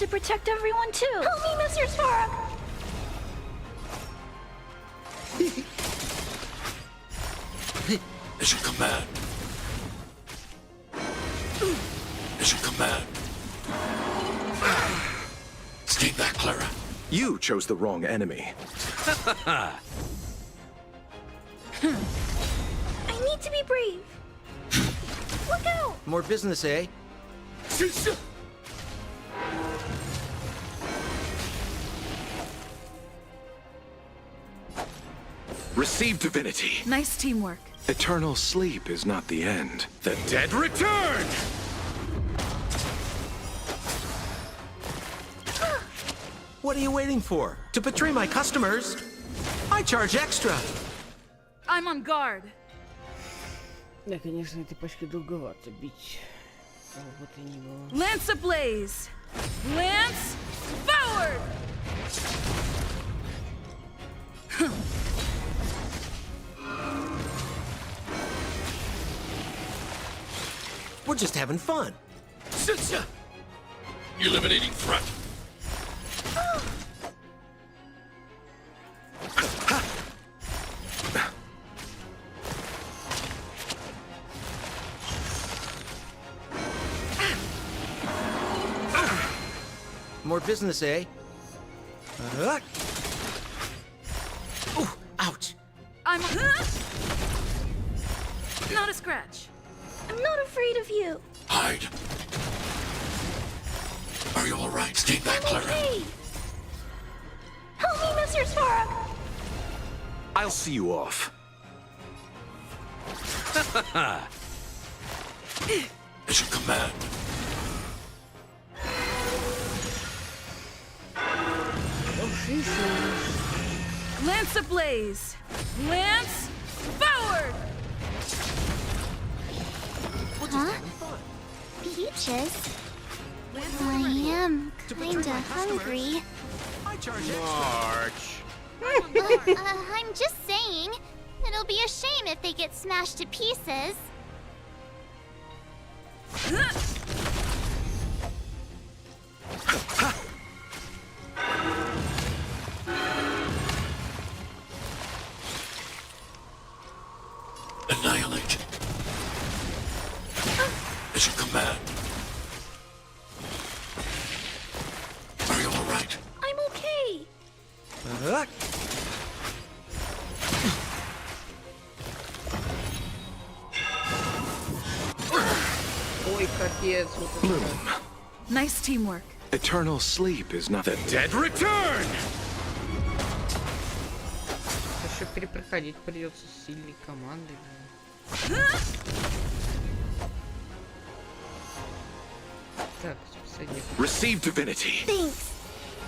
to protect everyone too. Help me, Mr. Spark! As you command. As you command. Stay back, Clara. You chose the wrong enemy. I need to be brave. Look out! More business, eh? Receive divinity. Nice teamwork. Eternal sleep is not the end. The dead return! What are you waiting for? To betray my customers? I charge extra. I'm on guard. Да, конечно, этой пачкой долговато бить. Кого бы то ни было. Lance ablaze. Lance forward. We're just having fun. Eliminating threat. More business, eh? Ooh, ouch. I'm not a scratch. I'm not afraid of you. Hide. Are you all right? Stay back, Clara. Hey! Help me, Mr. Spark! I'll see you off. As you command. Lance ablaze. Lance forward. Huh? Peaches? I am kinda hungry. March. I'm just saying. It'll be a shame if they get smashed to pieces. Annihilate. As you command. Are you all right? I'm okay. Ой, капец, вот это. Bloom. Nice teamwork. Eternal sleep is not the dead return! Еще перепроходить придется с сильной командой. Так, спасибо. Receive divinity. Thanks.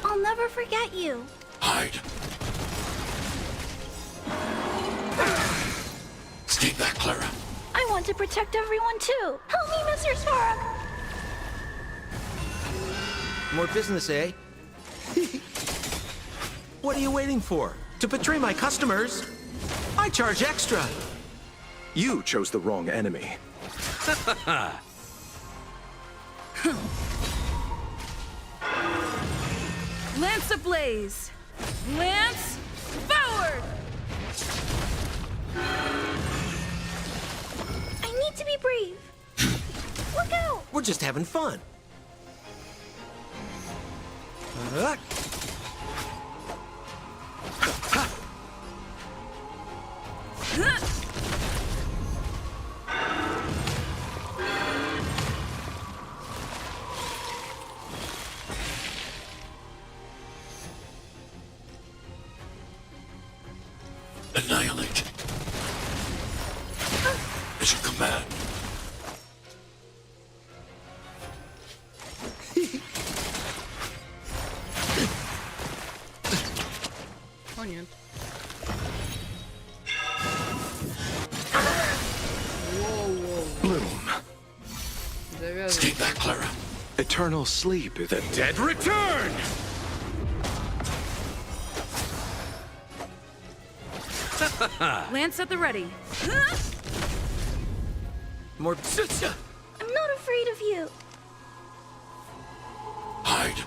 I'll never forget you. Hide. Stay back, Clara. I want to protect everyone too. Help me, Mr. Spark! More business, eh? What are you waiting for? To betray my customers? I charge extra. You chose the wrong enemy. Lance ablaze. Lance forward. I need to be brave. Look out! We're just having fun. Annihilate. As you command. О, нет. Bloom. Stay back, Clara. Eternal sleep is the dead return! Lance at the ready. More. I'm not afraid of you. Hide.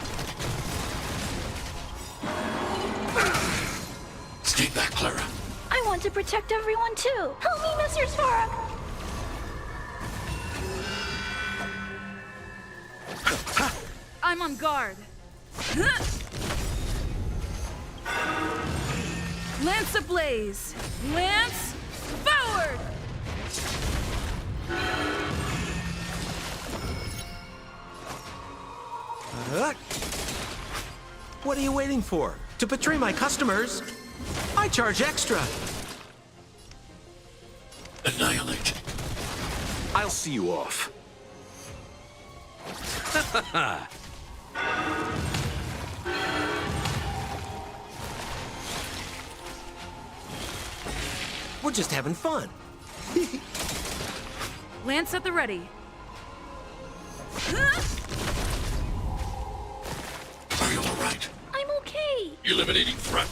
Clara. I want to protect everyone too. Help me, Mr. Svarog. I'm on guard. Lance ablaze! Lance forward! What are you waiting for? To betray my customers? I charge extra. Annihilate. I'll see you off. We're just having fun. Lance at the ready. Are you all right? I'm okay. Eliminating threat.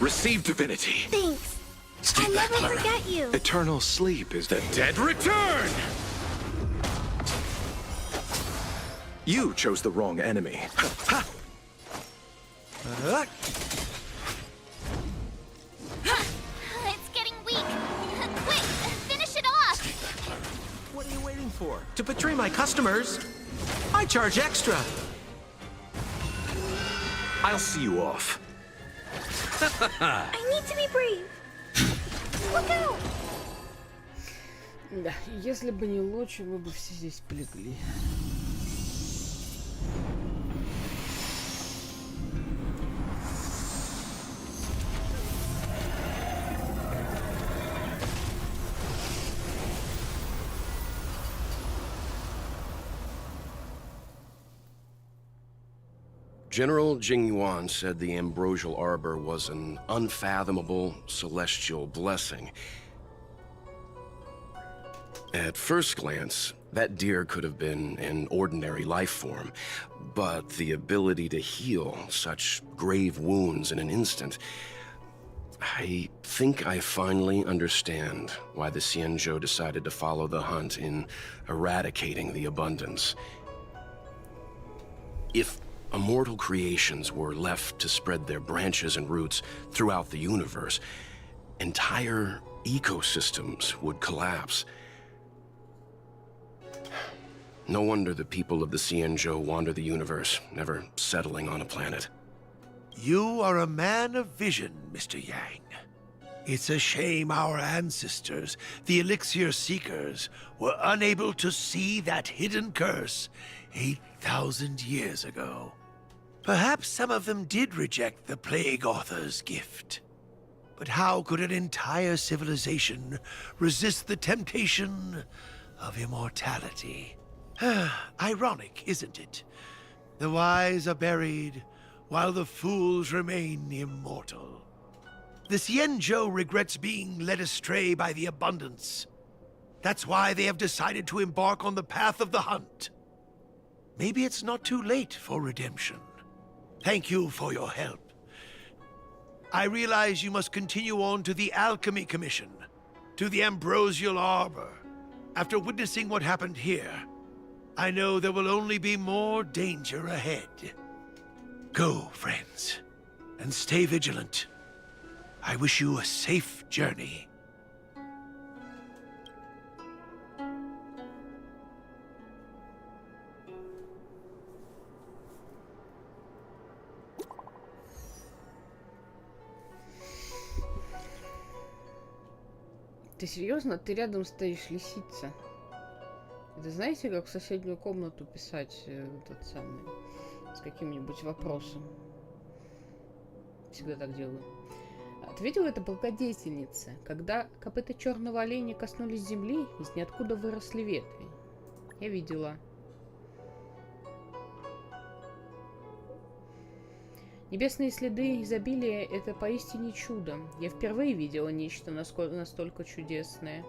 Receive divinity. Thanks. Stay I'll back, never Clara. forget you. Eternal sleep is the dead return! You chose the wrong enemy. It's getting weak. Quick, finish it off. What are you waiting for? To betray my customers? I charge extra. I'll see you off. I need to be brave. Look out! Да, если бы не Лочи, мы бы все здесь полегли. General Jing Yuan said the ambrosial arbor was an unfathomable celestial blessing. At first glance, that deer could have been an ordinary life form, but the ability to heal such grave wounds in an instant... I think I finally understand why the Xianzhou decided to follow the hunt in eradicating the abundance. If immortal creations were left to spread their branches and roots throughout the universe, entire ecosystems would collapse. No wonder the people of the Xianzhou wander the universe, never settling on a planet. You are a man of vision, Mr. Yang. It's a shame our ancestors, the Elixir Seekers, were unable to see that hidden curse 8,000 years ago. Perhaps some of them did reject the Plague Author's gift. But how could an entire civilization resist the temptation of immortality? Ironic, isn't it? The wise are buried, while the fools remain immortal. The Xianzhou regrets being led astray by the abundance. That's why they have decided to embark on the path of the hunt. Maybe it's not too late for redemption. Thank you for your help. I realize you must continue on to the Alchemy Commission, to the Ambrosial Arbor. After witnessing what happened here, I know there will only be more danger ahead. Go, friends, and stay vigilant. I wish you a safe journey. Ты серьезно? Ты рядом стоишь, лисица. Это знаете, как в соседнюю комнату писать тот самый с каким-нибудь вопросом? Всегда так делаю. Ответила эта благодетельница, когда копыта черного оленя коснулись земли, из ниоткуда выросли ветви. Я видела. Небесные следы изобилия — это поистине чудо. Я впервые видела нечто настолько чудесное.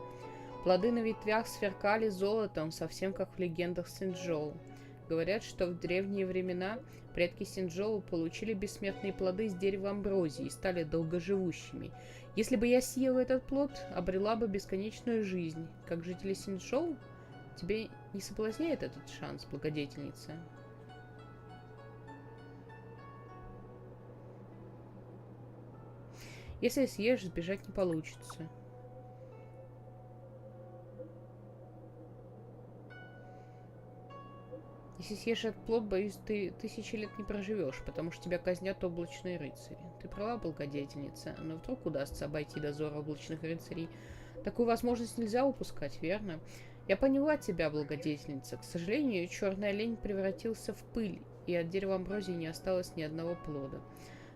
Плоды на ветвях сверкали золотом, совсем как в легендах Синчжоу. Говорят, что в древние времена предки Синчжоу получили бессмертные плоды с дерева амброзии и стали долгоживущими. Если бы я съела этот плод, обрела бы бесконечную жизнь. Как жители Синчжоу, тебе не соблазняет этот шанс, благодетельница? Если съешь, сбежать не получится. Если съешь этот плод, боюсь, ты 1000 лет не проживешь, потому что тебя казнят облачные рыцари. Ты права, благодетельница, но вдруг удастся обойти дозор облачных рыцарей. Такую возможность нельзя упускать, верно? Я поняла тебя, благодетельница. К сожалению, черный олень превратился в пыль, и от дерева амброзии не осталось ни одного плода.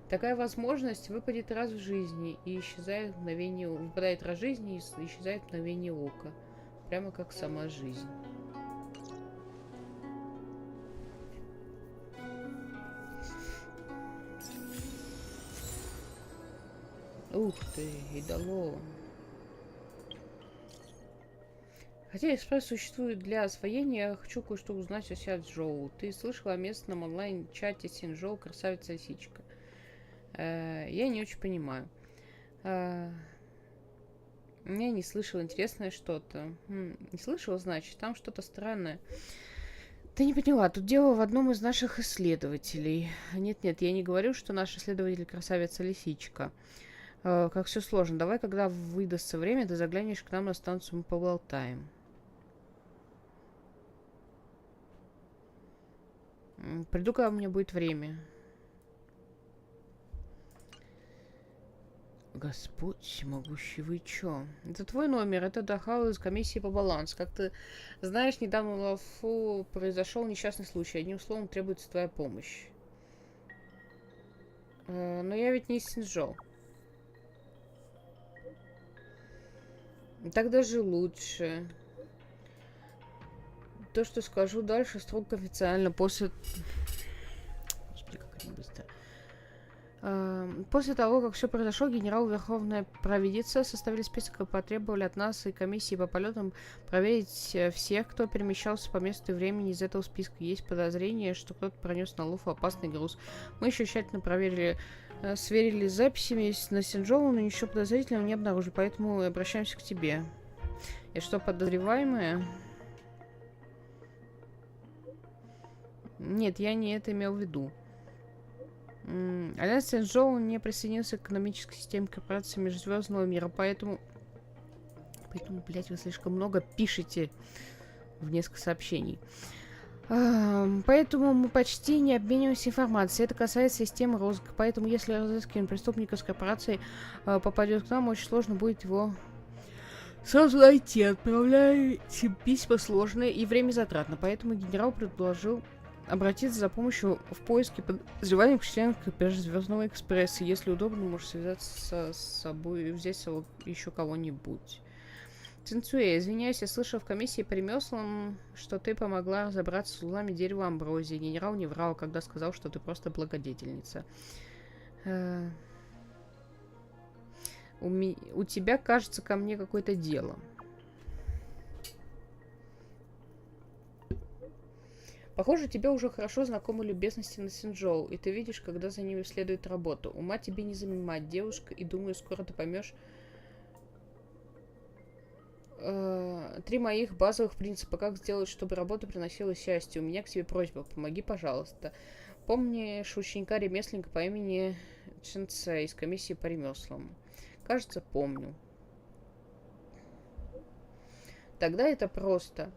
Такая возможность выпадет раз в жизни и исчезает в мгновение... выпадает раз в жизни и исчезает в мгновение ока. Прямо как сама жизнь. Ух ты, и дало. Хотя экспресс существует для освоения, я хочу кое-что узнать о Сяджоу. Ты слышала о местном онлайн-чате Синжоу «Красавица-лисичка»? Я не очень понимаю. Я не слышала. Интересное что-то. Не слышала, значит, там что-то странное. Ты не поняла, тут дело в одном из наших исследователей. Нет-нет, я не говорю, что наш исследователь красавица-лисичка. Как все сложно. Давай, когда выдастся время, ты заглянешь к нам на станцию, мы поболтаем. Приду, когда у меня будет время. Господь всемогущий, вы чё? Это твой номер, это Дахал из комиссии по балансу. Как ты знаешь, недавно в Лафу произошел несчастный случай. Одним словом, требуется твоя помощь. Но я ведь не из Синжоу. Так даже лучше. То, что скажу дальше, строго официально. После... Господи, как это быстро. После того, как все произошло, генерал Верховная Провидица составили список и потребовали от нас и комиссии по полетам проверить всех, кто перемещался по месту и времени. Из этого списка есть подозрение, что кто-то пронес на Луфу опасный груз. Мы еще тщательно проверили, сверили с записями на Синжоу, но ничего подозрительного не обнаружили, поэтому обращаемся к тебе. И что, подозреваемые? Нет, я не это имел в виду. Альянс Синжоу не присоединился к экономической системе корпорации межзвездного мира, поэтому, блядь, вы слишком много пишете в несколько сообщений. Поэтому мы почти не обмениваемся информацией. Это касается системы розыска. Поэтому, если разыскиваемый преступник из корпорации попадет к нам, очень сложно будет его сразу найти. Отправляйте письма сложные и время затратно. Поэтому генерал предложил обратиться за помощью в поиске подозреваемых членов экипажа Звёздного экспресса. Если удобно, можешь связаться с собой и взять еще кого-нибудь. Цинцуэ, извиняюсь, я слышал в комиссии по ремеслам, что ты помогла разобраться с узлами дерева амброзии. Генерал не врал, когда сказал, что ты просто благодетельница. У тебя, кажется, ко мне какое-то дело. Похоже, тебе уже хорошо знакомы любезности на Синжоу, и ты видишь, когда за ними следует работа. Ума тебе не занимать, девушка, и думаю, скоро ты поймешь 3 моих базовых принципа. Как сделать, чтобы работа приносила счастье. У меня к тебе просьба, помоги, пожалуйста. Помнишь ученика-ремесленника по имени Ченце из комиссии по ремеслам? Кажется, помню. Тогда это просто.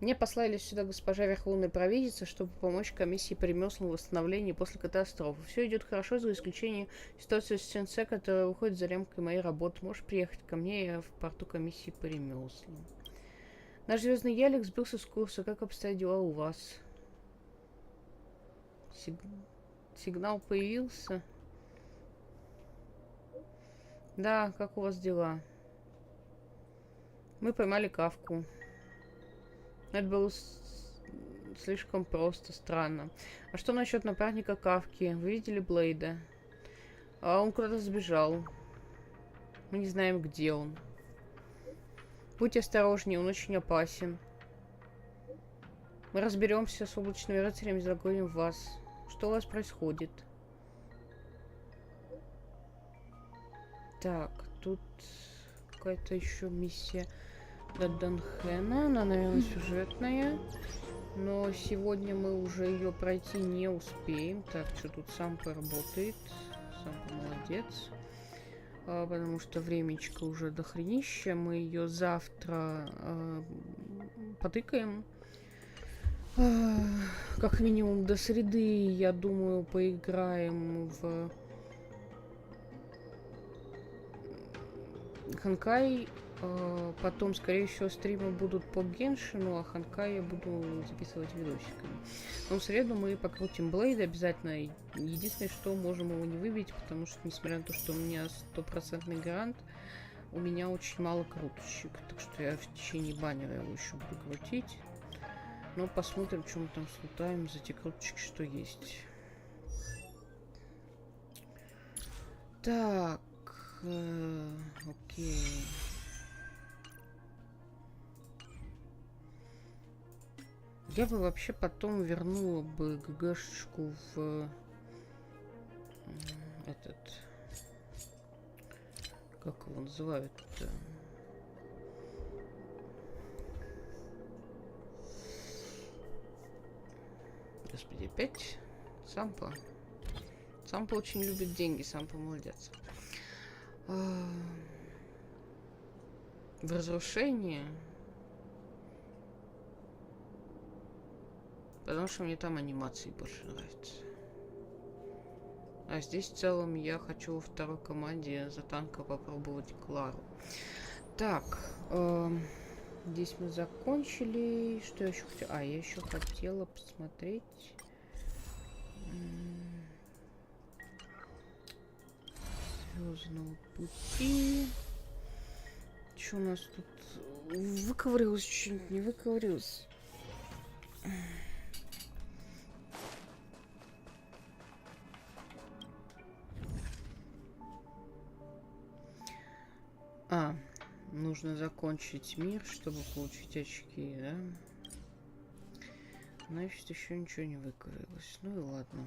Мне послали сюда госпожа Верховная Провидица, чтобы помочь комиссии по ремеслам в восстановлении после катастрофы. Все идет хорошо, за исключением ситуации с Сенсе, которая выходит за рамки моей работы. Можешь приехать ко мне, я в порту комиссии по ремеслам. Наш звездный ялик сбился с курса. Как обстоят дела у вас? Сигнал появился? Да, как у вас дела? Мы поймали Кавку. Это было слишком просто, странно. А что насчет напарника Кавки? Вы видели Блейда? А он куда-то сбежал. Мы не знаем, где он. Будьте осторожнее, он очень опасен. Мы разберемся с облачными рыцарями и загоним вас. Что у вас происходит? Так, тут какая-то еще миссия до Данхэна. Она, наверное, сюжетная. Но сегодня мы уже ее пройти не успеем. Так, что тут сам поработает? Сампа молодец. Потому что времечко уже дохренища. Мы ее завтра потыкаем. Как минимум до среды, я думаю, поиграем в Honkai. Потом, скорее всего, стримы будут по Геншину, а Honkai я буду записывать видосиками. Но в среду мы покрутим Блейд обязательно. Единственное, что можем его не выбить, потому что, несмотря на то, что у меня 100% гарант, у меня очень мало круточек. Так что я в течение баннера его еще буду крутить. Но посмотрим, что мы там слутаем за те круточки, что есть. Так, окей. Я бы вообще потом вернула бы ГГшечку в этот, как его называют-то? Господи, опять Сампа. Сампа очень любит деньги, Сампа молодец. В разрушение. Потому что мне там анимации больше нравятся. А здесь в целом я хочу во второй команде за танка попробовать Клару. Так, здесь мы закончили. Что я еще хотела? А, я еще хотела посмотреть. Звёздного пути. Что у нас тут? Выковырилось что-нибудь, не выковырилось. Нужно закончить мир, чтобы получить очки, да? Значит, еще ничего не выкрылось. Ну и ладно.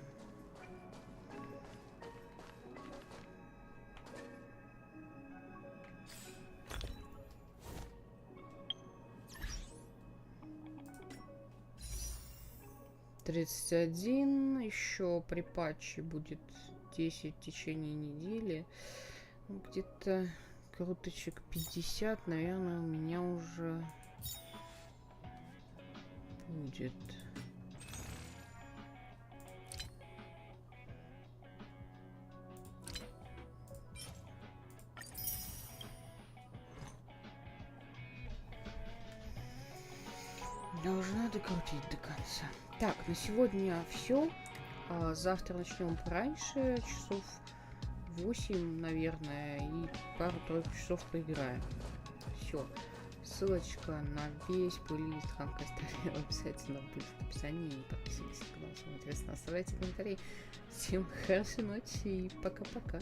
$31. Еще при патче будет 10 в течение недели. Ну, где-то круточек 50, наверное, у меня уже будет. Должна докрутить до конца. Так, на сегодня все. Завтра начнем пораньше, часов 8, наверное, и пару-тройку часов поиграем. Все. Ссылочка на весь плейлист Honkai обязательно будет в описании. Подписывайтесь на канал, соответственно, оставляйте комментарии. Всем хорошей ночи и пока-пока.